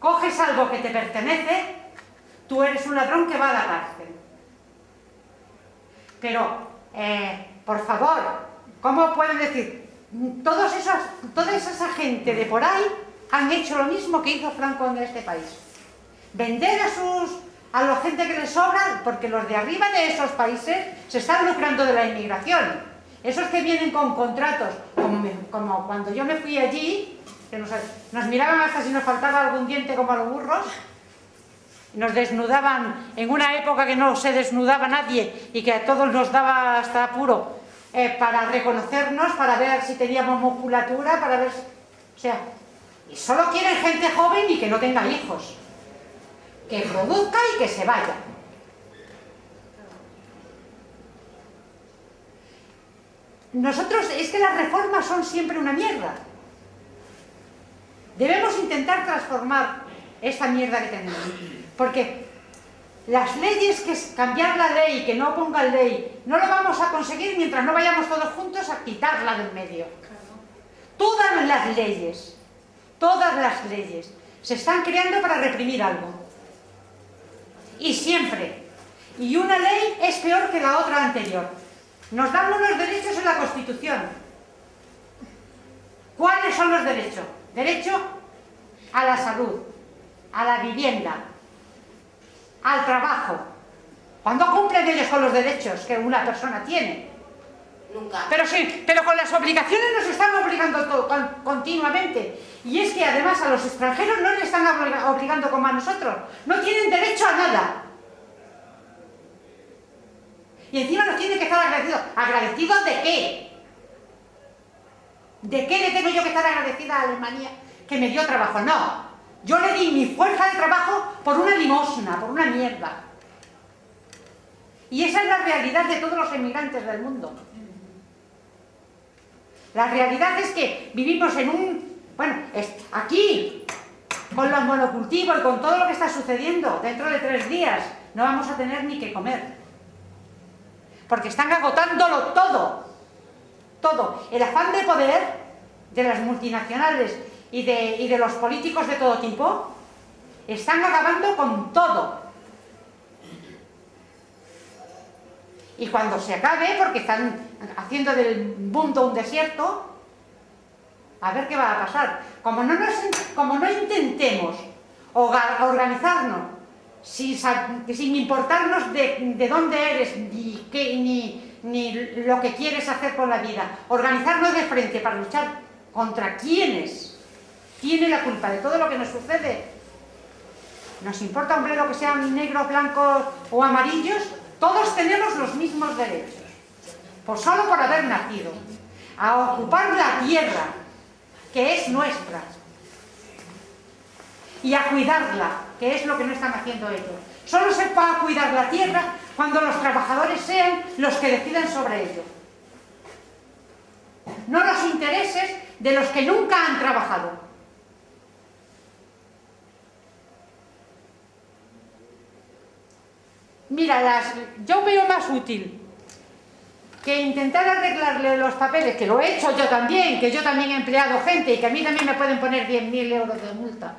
coges algo que te pertenece, tú eres un ladrón que va a la cárcel. Pero, por favor, ¿cómo pueden decir? Toda esa gente de por ahí han hecho lo mismo que hizo Franco en este país. Vender a la gente que les sobra, porque los de arriba de esos países se están lucrando de la inmigración. Esos que vienen con contratos, como cuando yo me fui allí, que nos miraban hasta si nos faltaba algún diente como a los burros, nos desnudaban en una época que no se desnudaba nadie y que a todos nos daba hasta apuro para reconocernos, para ver si teníamos musculatura, para ver... O sea, y solo quieren gente joven y que no tenga hijos. Que produzca y que se vaya. nosotros, es que las reformas son siempre una mierda. Debemos intentar transformar esta mierda que tenemos. Porque las leyes, que es cambiar la ley, que no pongan ley, no lo vamos a conseguir mientras no vayamos todos juntos a quitarla del medio. Todas las leyes se están creando para reprimir algo. Y siempre. Y una ley es peor que la otra anterior. Nos dan unos derechos en la Constitución. ¿Cuáles son los derechos? Derecho a la salud, a la vivienda, al trabajo. ¿Cuándo cumplen ellos con los derechos que una persona tiene? Nunca. Pero sí, pero con las obligaciones nos están obligando continuamente. Y es que además a los extranjeros no les están obligando como a nosotros. No tienen derecho a nada. Y encima nos tienen que estar agradecidos. ¿Agradecidos de qué? ¿De qué le tengo yo que estar agradecida a Alemania que me dio trabajo? No. Yo le di mi fuerza de trabajo por una limosna, por una mierda. Y esa es la realidad de todos los emigrantes del mundo. La realidad es que vivimos en un... Bueno, aquí, con los monocultivos y con todo lo que está sucediendo, dentro de 3 días no vamos a tener ni que comer. Porque están agotándolo todo. Todo. El afán de poder de las multinacionales y de los políticos de todo tipo están acabando con todo. Y cuando se acabe, porque están haciendo del mundo un desierto, a ver qué va a pasar. Como no intentemos organizarnos sin importarnos de dónde eres ni lo que quieres hacer con la vida, organizarnos de frente para luchar contra quienes tienen la culpa de todo lo que nos sucede. Nos importa un bledo que sean negros, blancos o amarillos. Todos tenemos los mismos derechos, solo por haber nacido, a ocupar la tierra, que es nuestra, y a cuidarla, que es lo que no están haciendo ellos. Solo se va a cuidar la tierra cuando los trabajadores sean los que decidan sobre ello. No los intereses de los que nunca han trabajado. Mira, yo veo más útil que intentar arreglarle los papeles, que lo he hecho yo también, que yo también he empleado gente y que a mí también me pueden poner 10.000 euros de multa.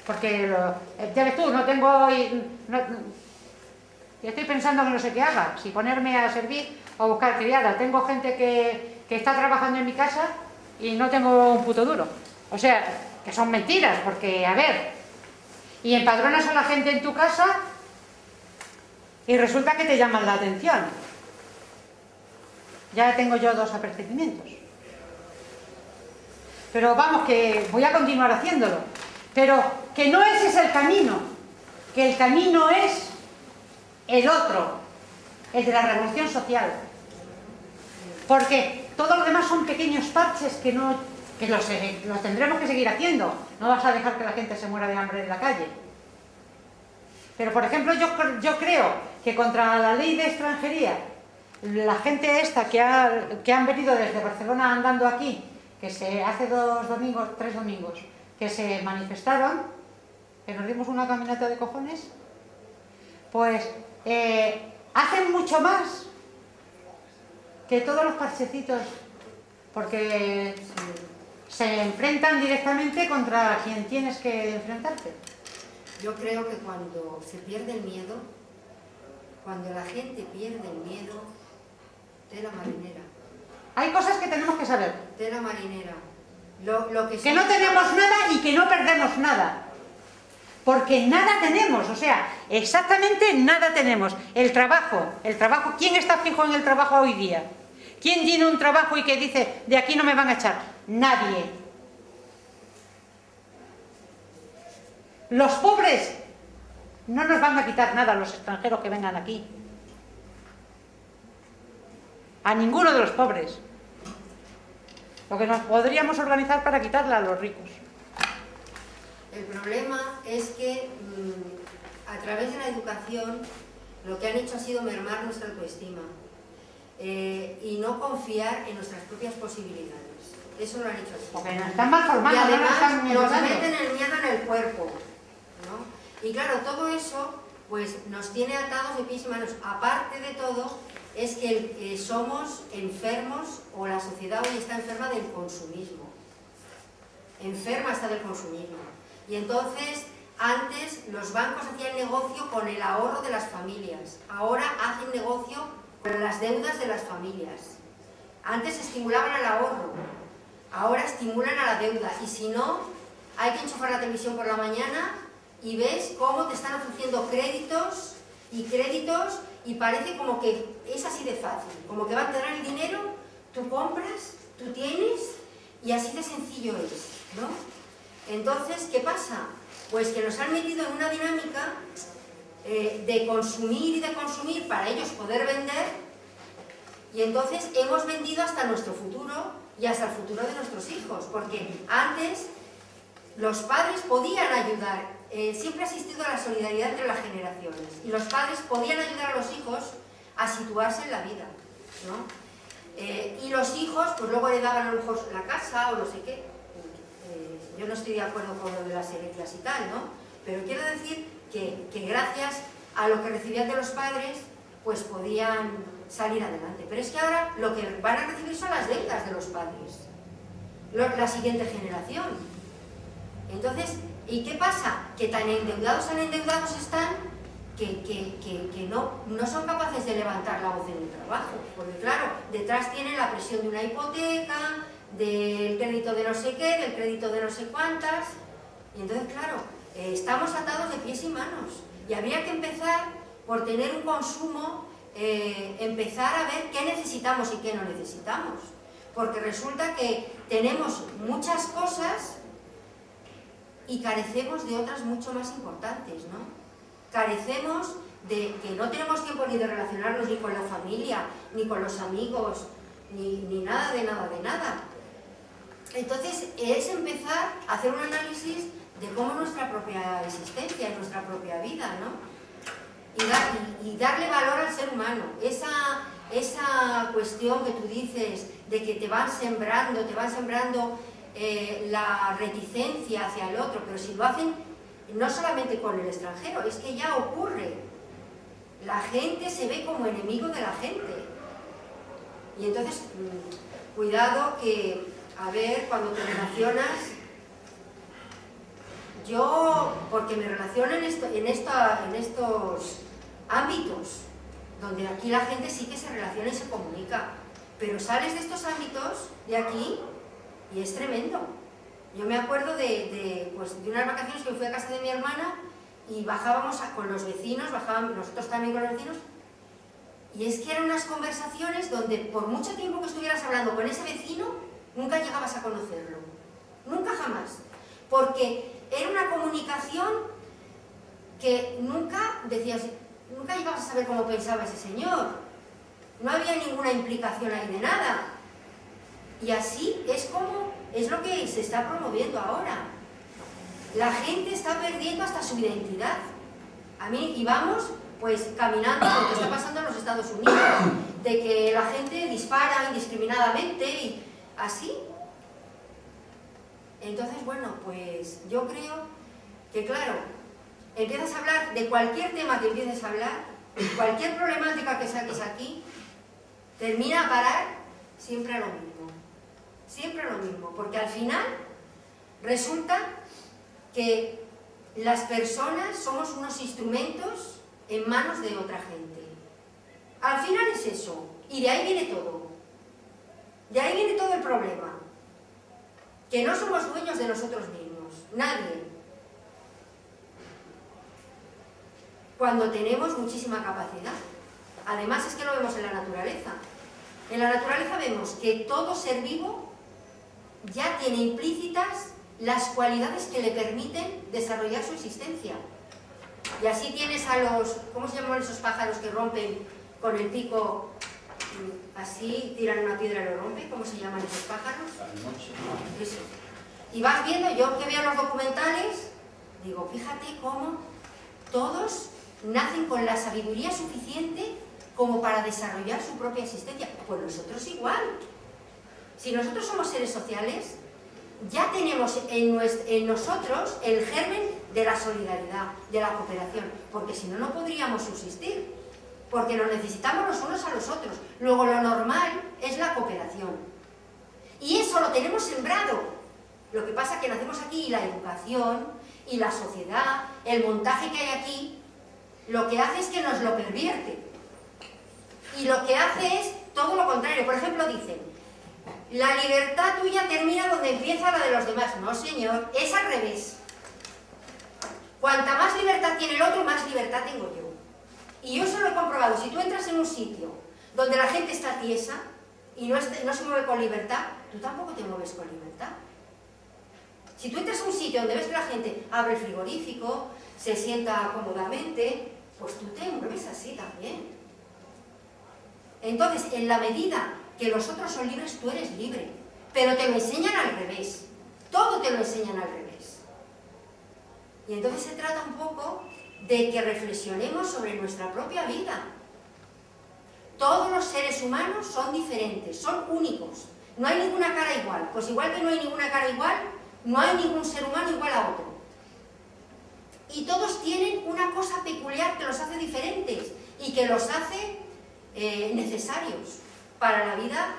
Porque, ya ves tú, estoy pensando que no sé qué haga, si ponerme a servir o buscar criada. Tengo gente que está trabajando en mi casa y no tengo un puto duro. O sea, que son mentiras, porque, a ver... Y empadronas a la gente en tu casa y resulta que te llaman la atención. Ya tengo yo 2 apercibimientos. Pero vamos, que voy a continuar haciéndolo. Pero que no ese es el camino. Que el camino es el otro, el de la revolución social. Porque todo lo demás son pequeños parches que los tendremos que seguir haciendo. No vas a dejar que la gente se muera de hambre en la calle. Pero, por ejemplo, yo creo que contra la ley de extranjería, la gente esta que han venido desde Barcelona andando aquí, que hace 3 domingos, que se manifestaron, que nos dimos una caminata de cojones, pues hacen mucho más que todos los parchecitos, porque se enfrentan directamente contra quien tienes que enfrentarte. Yo creo que cuando se pierde el miedo, cuando la gente pierde el miedo, tela marinera. Hay cosas que tenemos que saber. Tela marinera. Que no tenemos nada y que no perdemos nada. Porque nada tenemos, o sea, exactamente nada tenemos. El trabajo, ¿quién está fijo en el trabajo hoy día? ¿Quién tiene un trabajo y que dice, de aquí no me van a echar? Nadie. Los pobres no nos van a quitar nada a los extranjeros que vengan aquí. A ninguno de los pobres. Lo que nos podríamos organizar para quitarla a los ricos. El problema es que a través de la educación lo que han hecho ha sido mermar nuestra autoestima y no confiar en nuestras propias posibilidades. Eso lo han hecho así. Porque nos están mal formando, y además nos meten el miedo en el cuerpo, ¿no? Y claro, todo eso pues nos tiene atados de pies y manos. Aparte de todo, es que somos enfermos, o la sociedad hoy está enferma del consumismo. Enferma está del consumismo. Y entonces, antes los bancos hacían negocio con el ahorro de las familias. Ahora hacen negocio con las deudas de las familias. Antes estimulaban al ahorro. Ahora estimulan a la deuda. Y si no, hay que enchufar la televisión por la mañana y ves cómo te están ofreciendo créditos y parece como que es así de fácil. Como que van a tener el dinero, tú compras, tú tienes y así de sencillo es, ¿no? Entonces, ¿qué pasa? Pues que nos han metido en una dinámica de consumir y de consumir para ellos poder vender, y entonces hemos vendido hasta nuestro futuro y hasta el futuro de nuestros hijos, porque antes los padres podían ayudar, siempre ha existido la solidaridad entre las generaciones, y los padres podían ayudar a los hijos a situarse en la vida, ¿no? Y los hijos pues luego heredaban a lo mejor la casa o no sé qué. Yo no estoy de acuerdo con lo de las herencias y tal, ¿no? Pero quiero decir que gracias a lo que recibían de los padres, pues podían salir adelante. Pero es que ahora lo que van a recibir son las deudas de los padres, la siguiente generación. Entonces, ¿y qué pasa? Que tan endeudados están que no son capaces de levantar la voz en el trabajo. Porque claro, detrás tienen la presión de una hipoteca, del crédito de no sé qué, del crédito de no sé cuántas, y entonces claro, estamos atados de pies y manos, y habría que empezar por tener un consumo, empezar a ver qué necesitamos y qué no necesitamos, porque resulta que tenemos muchas cosas y carecemos de otras mucho más importantes, ¿no? Carecemos de que no tenemos tiempo ni de relacionarnos ni con la familia, ni con los amigos, ni nada de nada de nada. Entonces es empezar a hacer un análisis de cómo nuestra propia existencia, nuestra propia vida, ¿no? Y darle valor al ser humano. Esa cuestión que tú dices de que te van sembrando la reticencia hacia el otro, pero si lo hacen no solamente con el extranjero, es que ya ocurre. La gente se ve como enemigo de la gente. Y entonces, cuidado que, a ver, cuando te relacionas, yo, porque me relaciono en estos ámbitos, donde aquí la gente sí que se relaciona y se comunica, pero sales de estos ámbitos, de aquí, y es tremendo. Yo me acuerdo de unas vacaciones que fui a casa de mi hermana y bajábamos con los vecinos, bajábamos nosotros también con los vecinos, y es que eran unas conversaciones donde por mucho tiempo que estuvieras hablando con ese vecino, nunca llegabas a conocerlo, nunca jamás, porque era una comunicación que nunca llegabas a saber cómo pensaba ese señor, no había ninguna implicación ahí de nada, y así es lo que se está promoviendo ahora. La gente está perdiendo hasta su identidad. Y vamos pues caminando por lo que está pasando en los Estados Unidos, de que la gente dispara indiscriminadamente y así. Entonces, bueno, pues yo creo que, claro, empiezas a hablar de cualquier tema que empieces a hablar, cualquier problemática que saques aquí, termina a parar siempre a lo mismo. Siempre a lo mismo, porque al final resulta que las personas somos unos instrumentos en manos de otra gente. Al final es eso, y de ahí viene todo. De ahí viene todo el problema. Que no somos dueños de nosotros mismos, nadie. Cuando tenemos muchísima capacidad. Además es que lo vemos en la naturaleza. En la naturaleza vemos que todo ser vivo ya tiene implícitas las cualidades que le permiten desarrollar su existencia. Y así tienes a los, ¿cómo se llaman esos pájaros que rompen con el pico, así tiran una piedra y lo rompen? ¿Cómo se llaman esos pájaros? Eso. Y vas viendo, yo que veo los documentales, digo, fíjate cómo todos nacen con la sabiduría suficiente como para desarrollar su propia existencia. Pues nosotros igual. Si nosotros somos seres sociales, ya tenemos en nosotros el germen de la solidaridad, de la cooperación, porque si no, no podríamos subsistir, porque nos necesitamos los unos a los otros. Luego lo normal es la cooperación. Y eso lo tenemos sembrado. Lo que pasa es que nacemos aquí y la educación y la sociedad, el montaje que hay aquí, lo que hace es que nos lo pervierte. Y lo que hace es todo lo contrario. Por ejemplo, dicen, la libertad tuya termina donde empieza la de los demás. No, señor, es al revés. Cuanta más libertad tiene el otro, más libertad tengo yo. Y yo eso lo he comprobado. Si tú entras en un sitio donde la gente está tiesa y no se mueve con libertad, tú tampoco te mueves con libertad. Si tú entras a un sitio donde ves que la gente abre el frigorífico, se sienta cómodamente, pues tú te mueves así también. Entonces, en la medida que los otros son libres, tú eres libre. Pero te lo enseñan al revés. Todo te lo enseñan al revés. Y entonces se trata un poco de que reflexionemos sobre nuestra propia vida. Todos los seres humanos son diferentes, son únicos. No hay ninguna cara igual. Pues igual que no hay ninguna cara igual, no hay ningún ser humano igual a otro. Y todos tienen una cosa peculiar que los hace diferentes y que los hace necesarios para la vida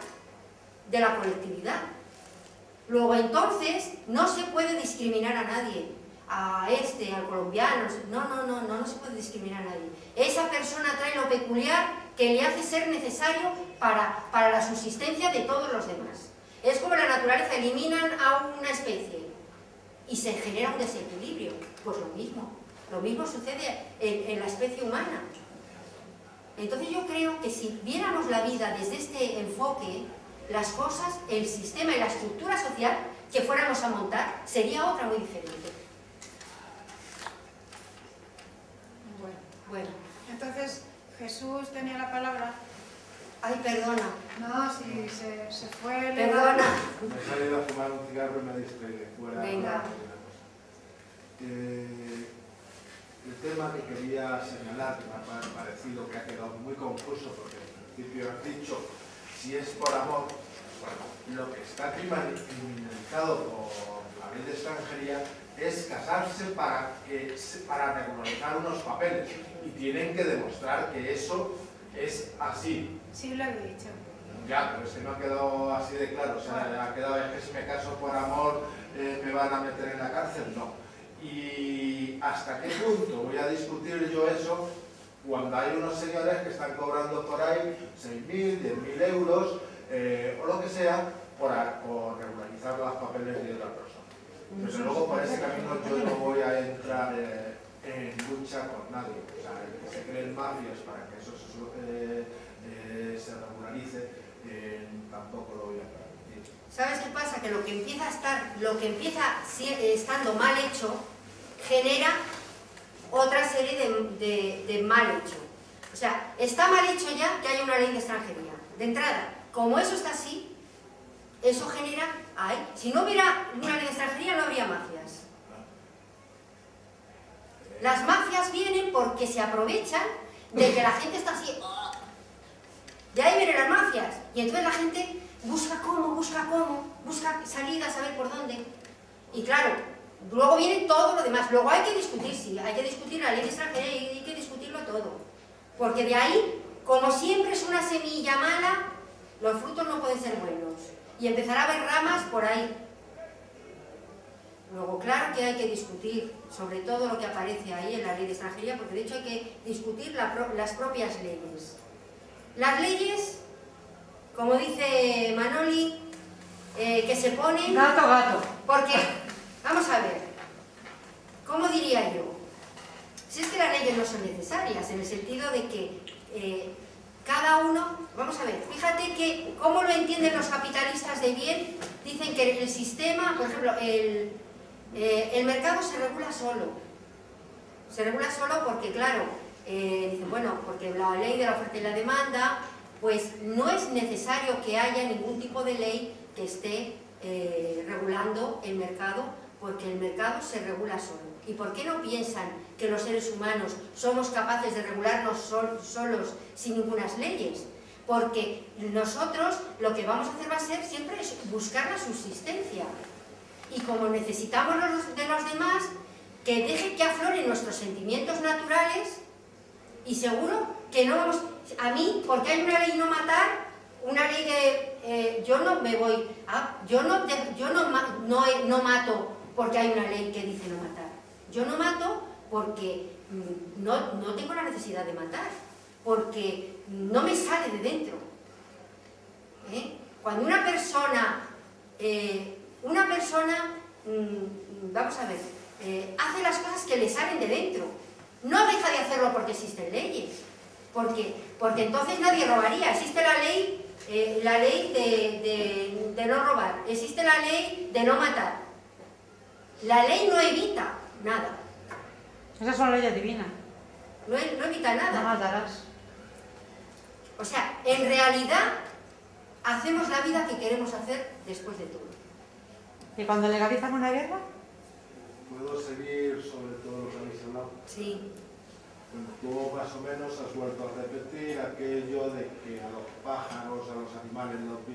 de la colectividad. Luego entonces no se puede discriminar a nadie, a este, al colombiano, no se puede discriminar a nadie. Esa persona trae lo peculiar que le hace ser necesario para la subsistencia de todos los demás. Es como la naturaleza, eliminan a una especie y se genera un desequilibrio. Pues lo mismo sucede en la especie humana. Entonces yo creo que si viéramos la vida desde este enfoque, las cosas, el sistema y la estructura social que fuéramos a montar sería otra muy diferente. Bueno. Entonces, Jesús tenía la palabra. Ay, perdona. No, si se fue... Perdona. Me he salido a fumar un cigarro y me distraí fuera. Venga. El tema que quería señalar, que me ha parecido que ha quedado muy confuso, porque al principio has dicho, si es por amor, lo que está criminalizado por la ley de extranjería es casarse para regularizar unos papeles, y tienen que demostrar que eso es así. Sí, lo he dicho. Ya, pero es que no ha quedado así de claro, o sea, ha quedado es que si me caso por amor me van a meter en la cárcel, no. Y hasta qué punto voy a discutir yo eso cuando hay unos señores que están cobrando por ahí 6.000, 10.000 euros o lo que sea por regularizar los papeles de otra persona. Desde luego por ese camino yo no voy a entrar en lucha con nadie. O sea, el que se creen mafias para que eso se regularice, tampoco lo voy a permitir. ¿Sabes qué pasa? Que lo que empieza estando mal hecho genera otra serie de mal hecho. O sea, está mal hecho ya que haya una ley de extranjería. De entrada, como eso está así, eso genera... si no hubiera una ley de extranjería no habría mafias. Las mafias vienen porque se aprovechan de que la gente está así... De ahí vienen las mafias. Y entonces la gente busca salidas, a ver por dónde. Y claro, luego viene todo lo demás. Luego hay que discutir, sí, hay que discutir la ley de extranjería y hay que discutirlo todo. Porque de ahí, como siempre es una semilla mala, los frutos no pueden ser buenos. Y empezará a haber ramas por ahí. Luego, claro que hay que discutir sobre todo lo que aparece ahí en la ley de extranjería, porque de hecho hay que discutir las propias leyes. Las leyes, como dice Manoli, que se ponen... Gato. Porque, vamos a ver, ¿cómo diría yo? Si es que las leyes no son necesarias, en el sentido de que cada uno... Vamos a ver, fíjate que cómo lo entienden los capitalistas de bien. Dicen que el sistema, por ejemplo, el mercado se regula solo. Se regula solo porque, claro, dicen, bueno, porque la ley de la oferta y la demanda, pues no es necesario que haya ningún tipo de ley que esté regulando el mercado Porque el mercado se regula solo. ¿Y por qué no piensan que los seres humanos somos capaces de regularnos solos sin ninguna leyes? Porque nosotros lo que vamos a hacer va a ser siempre es buscar la subsistencia. Y como necesitamos de los demás, que dejen que afloren nuestros sentimientos naturales, y seguro que no vamos... A mí, porque hay una ley no matar, una ley de... yo no me voy... yo no mato porque hay una ley que dice no matar. Yo no mato porque no tengo la necesidad de matar, porque no me sale de dentro. Cuando una persona, vamos a ver, hace las cosas que le salen de dentro, no deja de hacerlo porque existen leyes, porque entonces nadie robaría. Existe la ley de no robar, existe la ley de no matar. La ley no evita nada. Esas son leyes divinas. No evita nada. No matarás. O sea, en realidad hacemos la vida que queremos hacer después de todo. ¿Y cuando legalizan una guerra? ¿Puedo seguir sobre todo lo que habéis hablado? Sí. Bueno, tú más o menos has vuelto a repetir aquello de que a los pájaros, a los animales los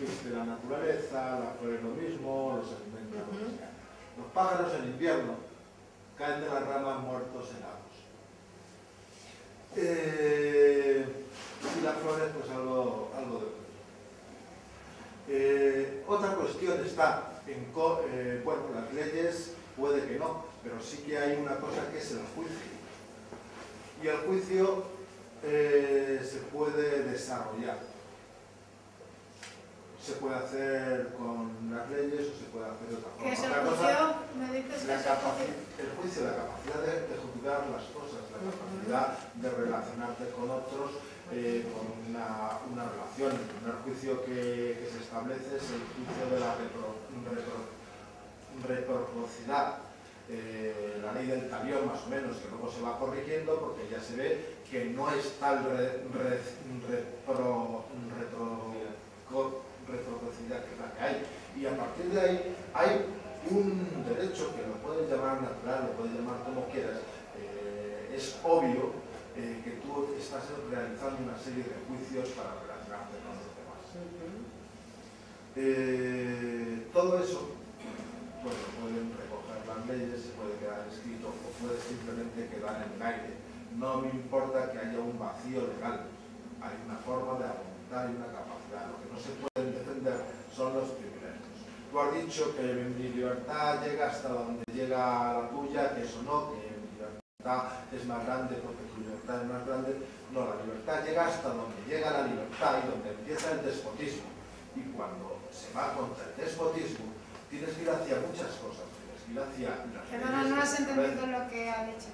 viste la naturaleza, las flores lo mismo, los alimentan lo que sea. Los pájaros en invierno caen de las ramas muertos helados. Y las flores, pues algo de otra cuestión está en, bueno, las leyes puede que no, pero sí que hay una cosa que es el juicio. Y el juicio se puede desarrollar. Se puede hacer con las leyes o se puede hacer de otra forma. ¿Qué es el juicio? ¿Me dices que es el juicio, la capacidad de juzgar las cosas, la capacidad de relacionarte con otros, con una relación. El primer juicio que se establece es el juicio de la reciprocidad. La ley del talión, más o menos, que luego se va corrigiendo porque ya se ve que no es tal reciprocidad que es la que hay. Y a partir de ahí hay un derecho que lo puedes llamar natural, lo puedes llamar como quieras. Es obvio que tú estás realizando una serie de juicios para relacionarte con los demás. Todo eso, bueno, pueden recoger las leyes, se puede quedar escrito o puede simplemente quedar en el aire. No me importa que haya un vacío legal. Hay una forma de argumentar y una capacidad. Lo que no se pueden defender son los privilegios. Tú has dicho que mi libertad llega hasta donde llega la tuya, que eso no, que mi libertad es más grande porque tu libertad es más grande. No, la libertad llega hasta donde llega la libertad y donde empieza el despotismo. Y cuando se va contra el despotismo, tienes que ir hacia muchas cosas. Tienes que ir hacia las Perdona, no has entendido lo que ha dicho.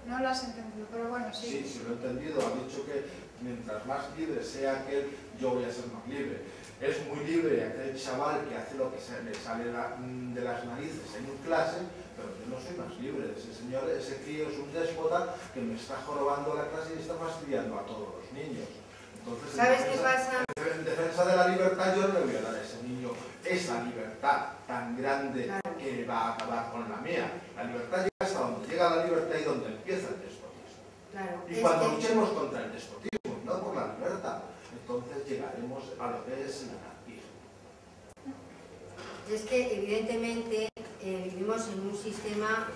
No lo has entendido, pero bueno, sí. Sí, lo he entendido. Ha dicho que mientras más libre sea aquel, yo voy a ser más libre. Es muy libre aquel chaval que hace lo que le sale de las narices en clase, pero yo no soy más libre. Ese señor, ese crío es un déspota que me está jorobando la clase y está fastidiando a todos los niños. Entonces, ¿sabes qué pasa? En defensa de la libertad, yo no le voy a dar a ese niño esa libertad tan grande que va a acabar con la mía. La libertad llega hasta donde llega la libertad y donde empieza el despotismo. Claro, y cuando luchemos contra el despotismo, no por la libertad, entonces llegaremos a lo que es el anarquismo. Es que evidentemente vivimos en un sistema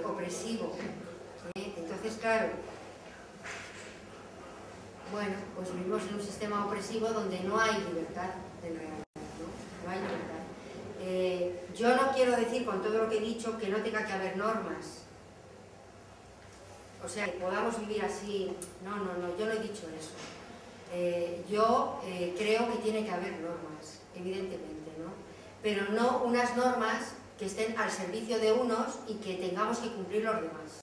opresivo. Entonces, claro, bueno, pues vivimos en un sistema opresivo donde no hay libertad en realidad, no hay libertad. Yo no quiero decir con todo lo que he dicho que no tenga que haber normas. O sea, que podamos vivir así. No, yo no he dicho eso. Yo creo que tiene que haber normas, evidentemente, ¿no? Pero no unas normas que estén al servicio de unos y que tengamos que cumplir los demás.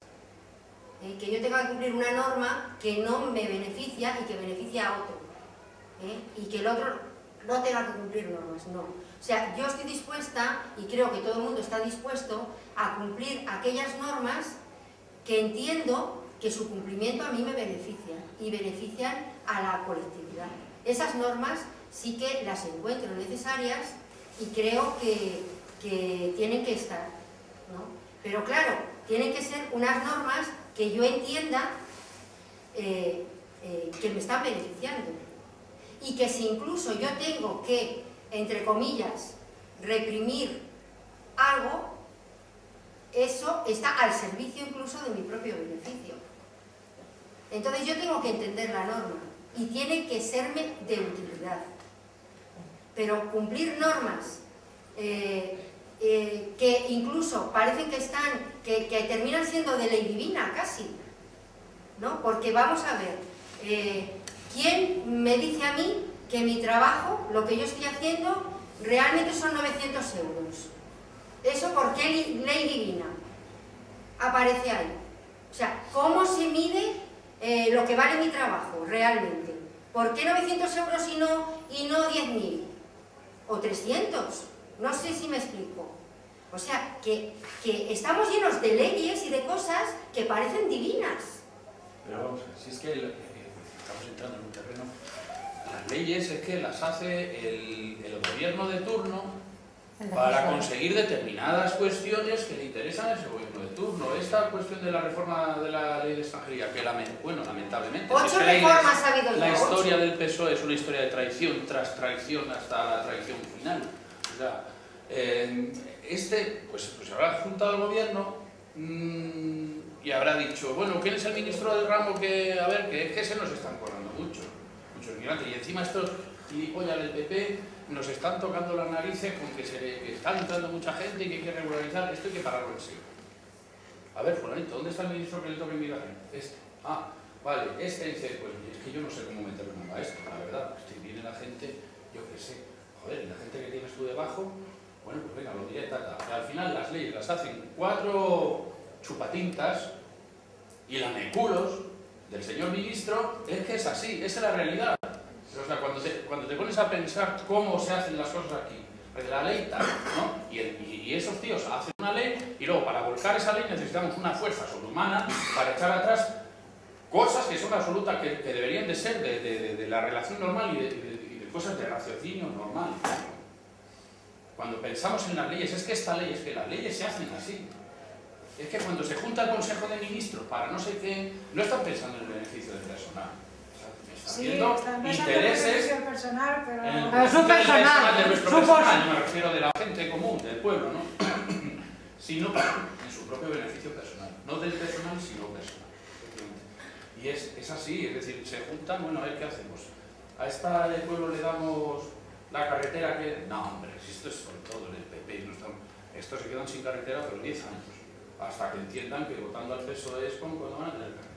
Que yo tenga que cumplir una norma que no me beneficia y que beneficia a otro. Y que el otro no tenga que cumplir normas, no. O sea, yo estoy dispuesta, y creo que todo el mundo está dispuesto, a cumplir aquellas normas que entiendo que su cumplimiento a mí me beneficia y benefician a la colectividad. Esas normas sí que las encuentro necesarias y creo que tienen que estar, ¿no? Pero claro, tienen que ser unas normas que yo entienda que me están beneficiando. Y que si incluso yo tengo que, entre comillas, reprimir algo, eso está al servicio incluso de mi propio beneficio. Entonces yo tengo que entender la norma y tiene que serme de utilidad. Pero cumplir normas que incluso parecen que terminan siendo de ley divina casi, ¿no? Porque vamos a ver, ¿quién me dice a mí que mi trabajo, lo que yo estoy haciendo, realmente son 900 euros? ¿Eso por qué ley divina aparece ahí? O sea, ¿cómo se mide lo que vale mi trabajo realmente? ¿Por qué 900 euros y no 10.000? ¿O 300? No sé si me explico. O sea, que estamos llenos de leyes y de cosas que parecen divinas. Pero vamos a ver, si es que estamos entrando en un terreno, las leyes es que las hace el gobierno de turno para conseguir determinadas cuestiones que le interesan a ese gobierno de turno. Esta cuestión de la reforma de la ley de extranjería, que lamentablemente... 8 reformas ha habido ya. La historia del PSOE es una historia de traición tras traición hasta la traición final. O sea, pues habrá juntado el gobierno y habrá dicho, bueno, ¿quién es el ministro del ramo? Que es que se nos están corrando muchos migrantes. Y encima estos gilipollas del PP nos están tocando las narices con que están entrando mucha gente y que hay que regularizar. Esto hay que pararlo en serio. A ver, fulanito, ¿dónde está el ministro que le toque inmigración? Vale, dice, pues es que yo no sé cómo meterle mano a esto, la verdad. Si viene la gente, yo qué sé, joder, y la gente que tienes tú debajo, bueno, pues venga, lo diré, Y al final las leyes las hacen 4 chupatintas y lameculos del señor ministro. Es que es así, esa es la realidad. O sea, cuando te pones a pensar cómo se hacen las cosas aquí, la ley tal, ¿no? Y esos tíos hacen una ley y luego para volcar esa ley necesitamos una fuerza sobrehumana para echar atrás cosas que son absolutas, que deberían de ser de la relación normal y de cosas de raciocinio normal. Cuando pensamos en las leyes, es que las leyes se hacen así. Es que cuando se junta el Consejo de Ministros para no sé qué, no están pensando en el beneficio del personal. Están viendo intereses en el personal, pero de nuestro personal, no me refiero de la gente común, del pueblo, ¿no? Sino en su propio beneficio personal. No del personal, sino personal. Y es así, es decir, se juntan, bueno, a ver qué hacemos. A esta del pueblo le damos la carretera que... No, hombre, esto es sobre todo el PP. Estos se quedan sin carretera por 10 años. Hasta que entiendan que votando al PSOE es como cuando van a tener carretera.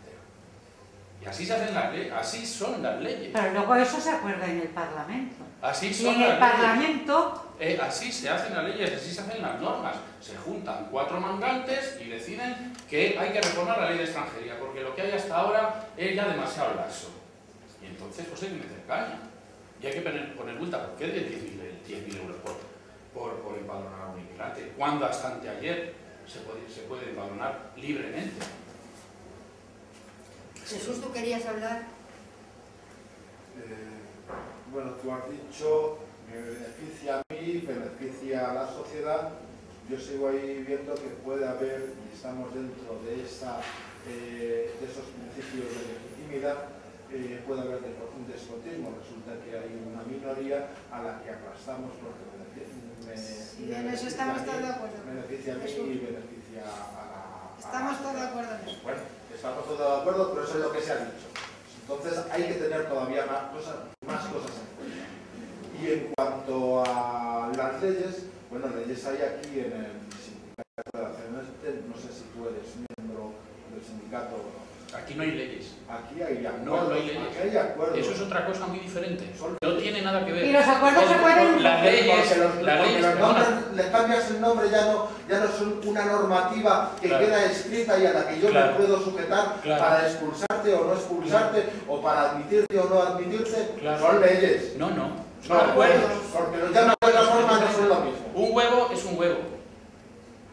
Y así se hacen las leyes, así son las leyes. Pero luego eso se acuerda en el Parlamento. Así y son en el las Parlamento... leyes. Así se hacen las leyes, así se hacen las normas. Se juntan 4 mangantes y deciden que hay que reformar la ley de extranjería, porque lo que hay hasta ahora es ya demasiado laxo. Y entonces pues hay que meter caña. Y hay que poner multa. ¿Por qué 10.000 euros por empadronar a un inmigrante? Cuando hasta anteayer se puede empadronar libremente. Jesús, ¿tú querías hablar? Bueno, tú has dicho, me beneficia a mí, beneficia a la sociedad. Yo sigo ahí viendo que puede haber, y estamos dentro de esos principios de legitimidad, puede haber un despotismo. Resulta que hay una minoría a la que aplastamos porque en eso estamos todos de acuerdo. Beneficia a mí y beneficia a la... Estamos todos de acuerdo en eso. Bueno, estamos todos de acuerdo, pero eso es lo que se ha dicho. Entonces hay que tener todavía más cosas en cuenta. Y en cuanto a las leyes, bueno, leyes hay aquí en el sindicato de accionistas. No sé si tú eres miembro del sindicato o no. Aquí no hay leyes. Aquí hay acuerdos. No hay leyes. Aquí hay acuerdos. Eso es otra cosa muy diferente. No tiene nada que ver. Y los acuerdos se pueden... Las leyes... Les cambias el nombre, ya no son una normativa que queda escrita y a la que yo me puedo sujetar para expulsarte o no expulsarte, o para admitirte o no admitirte. Son leyes. No. Son acuerdos. Porque los llaman de otra forma, no son lo mismo. Un huevo es un huevo.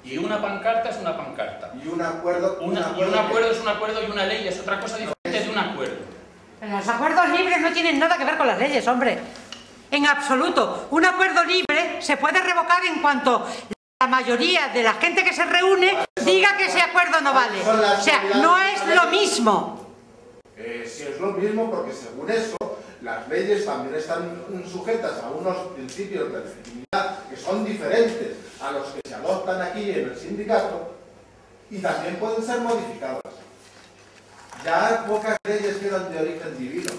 Y una pancarta es una pancarta. Y un acuerdo... un acuerdo es un acuerdo y una ley es otra cosa diferente de un acuerdo. Los acuerdos libres no tienen nada que ver con las leyes, hombre. En absoluto. Un acuerdo libre se puede revocar en cuanto la mayoría de la gente que se reúne diga que ese acuerdo no vale. O sea, no es lo mismo. Sí es lo mismo, porque según eso, las leyes también están sujetas a unos principios de legitimidad que son diferentes a los que se adoptan aquí en el sindicato y también pueden ser modificadas. Ya pocas leyes quedan de origen divino.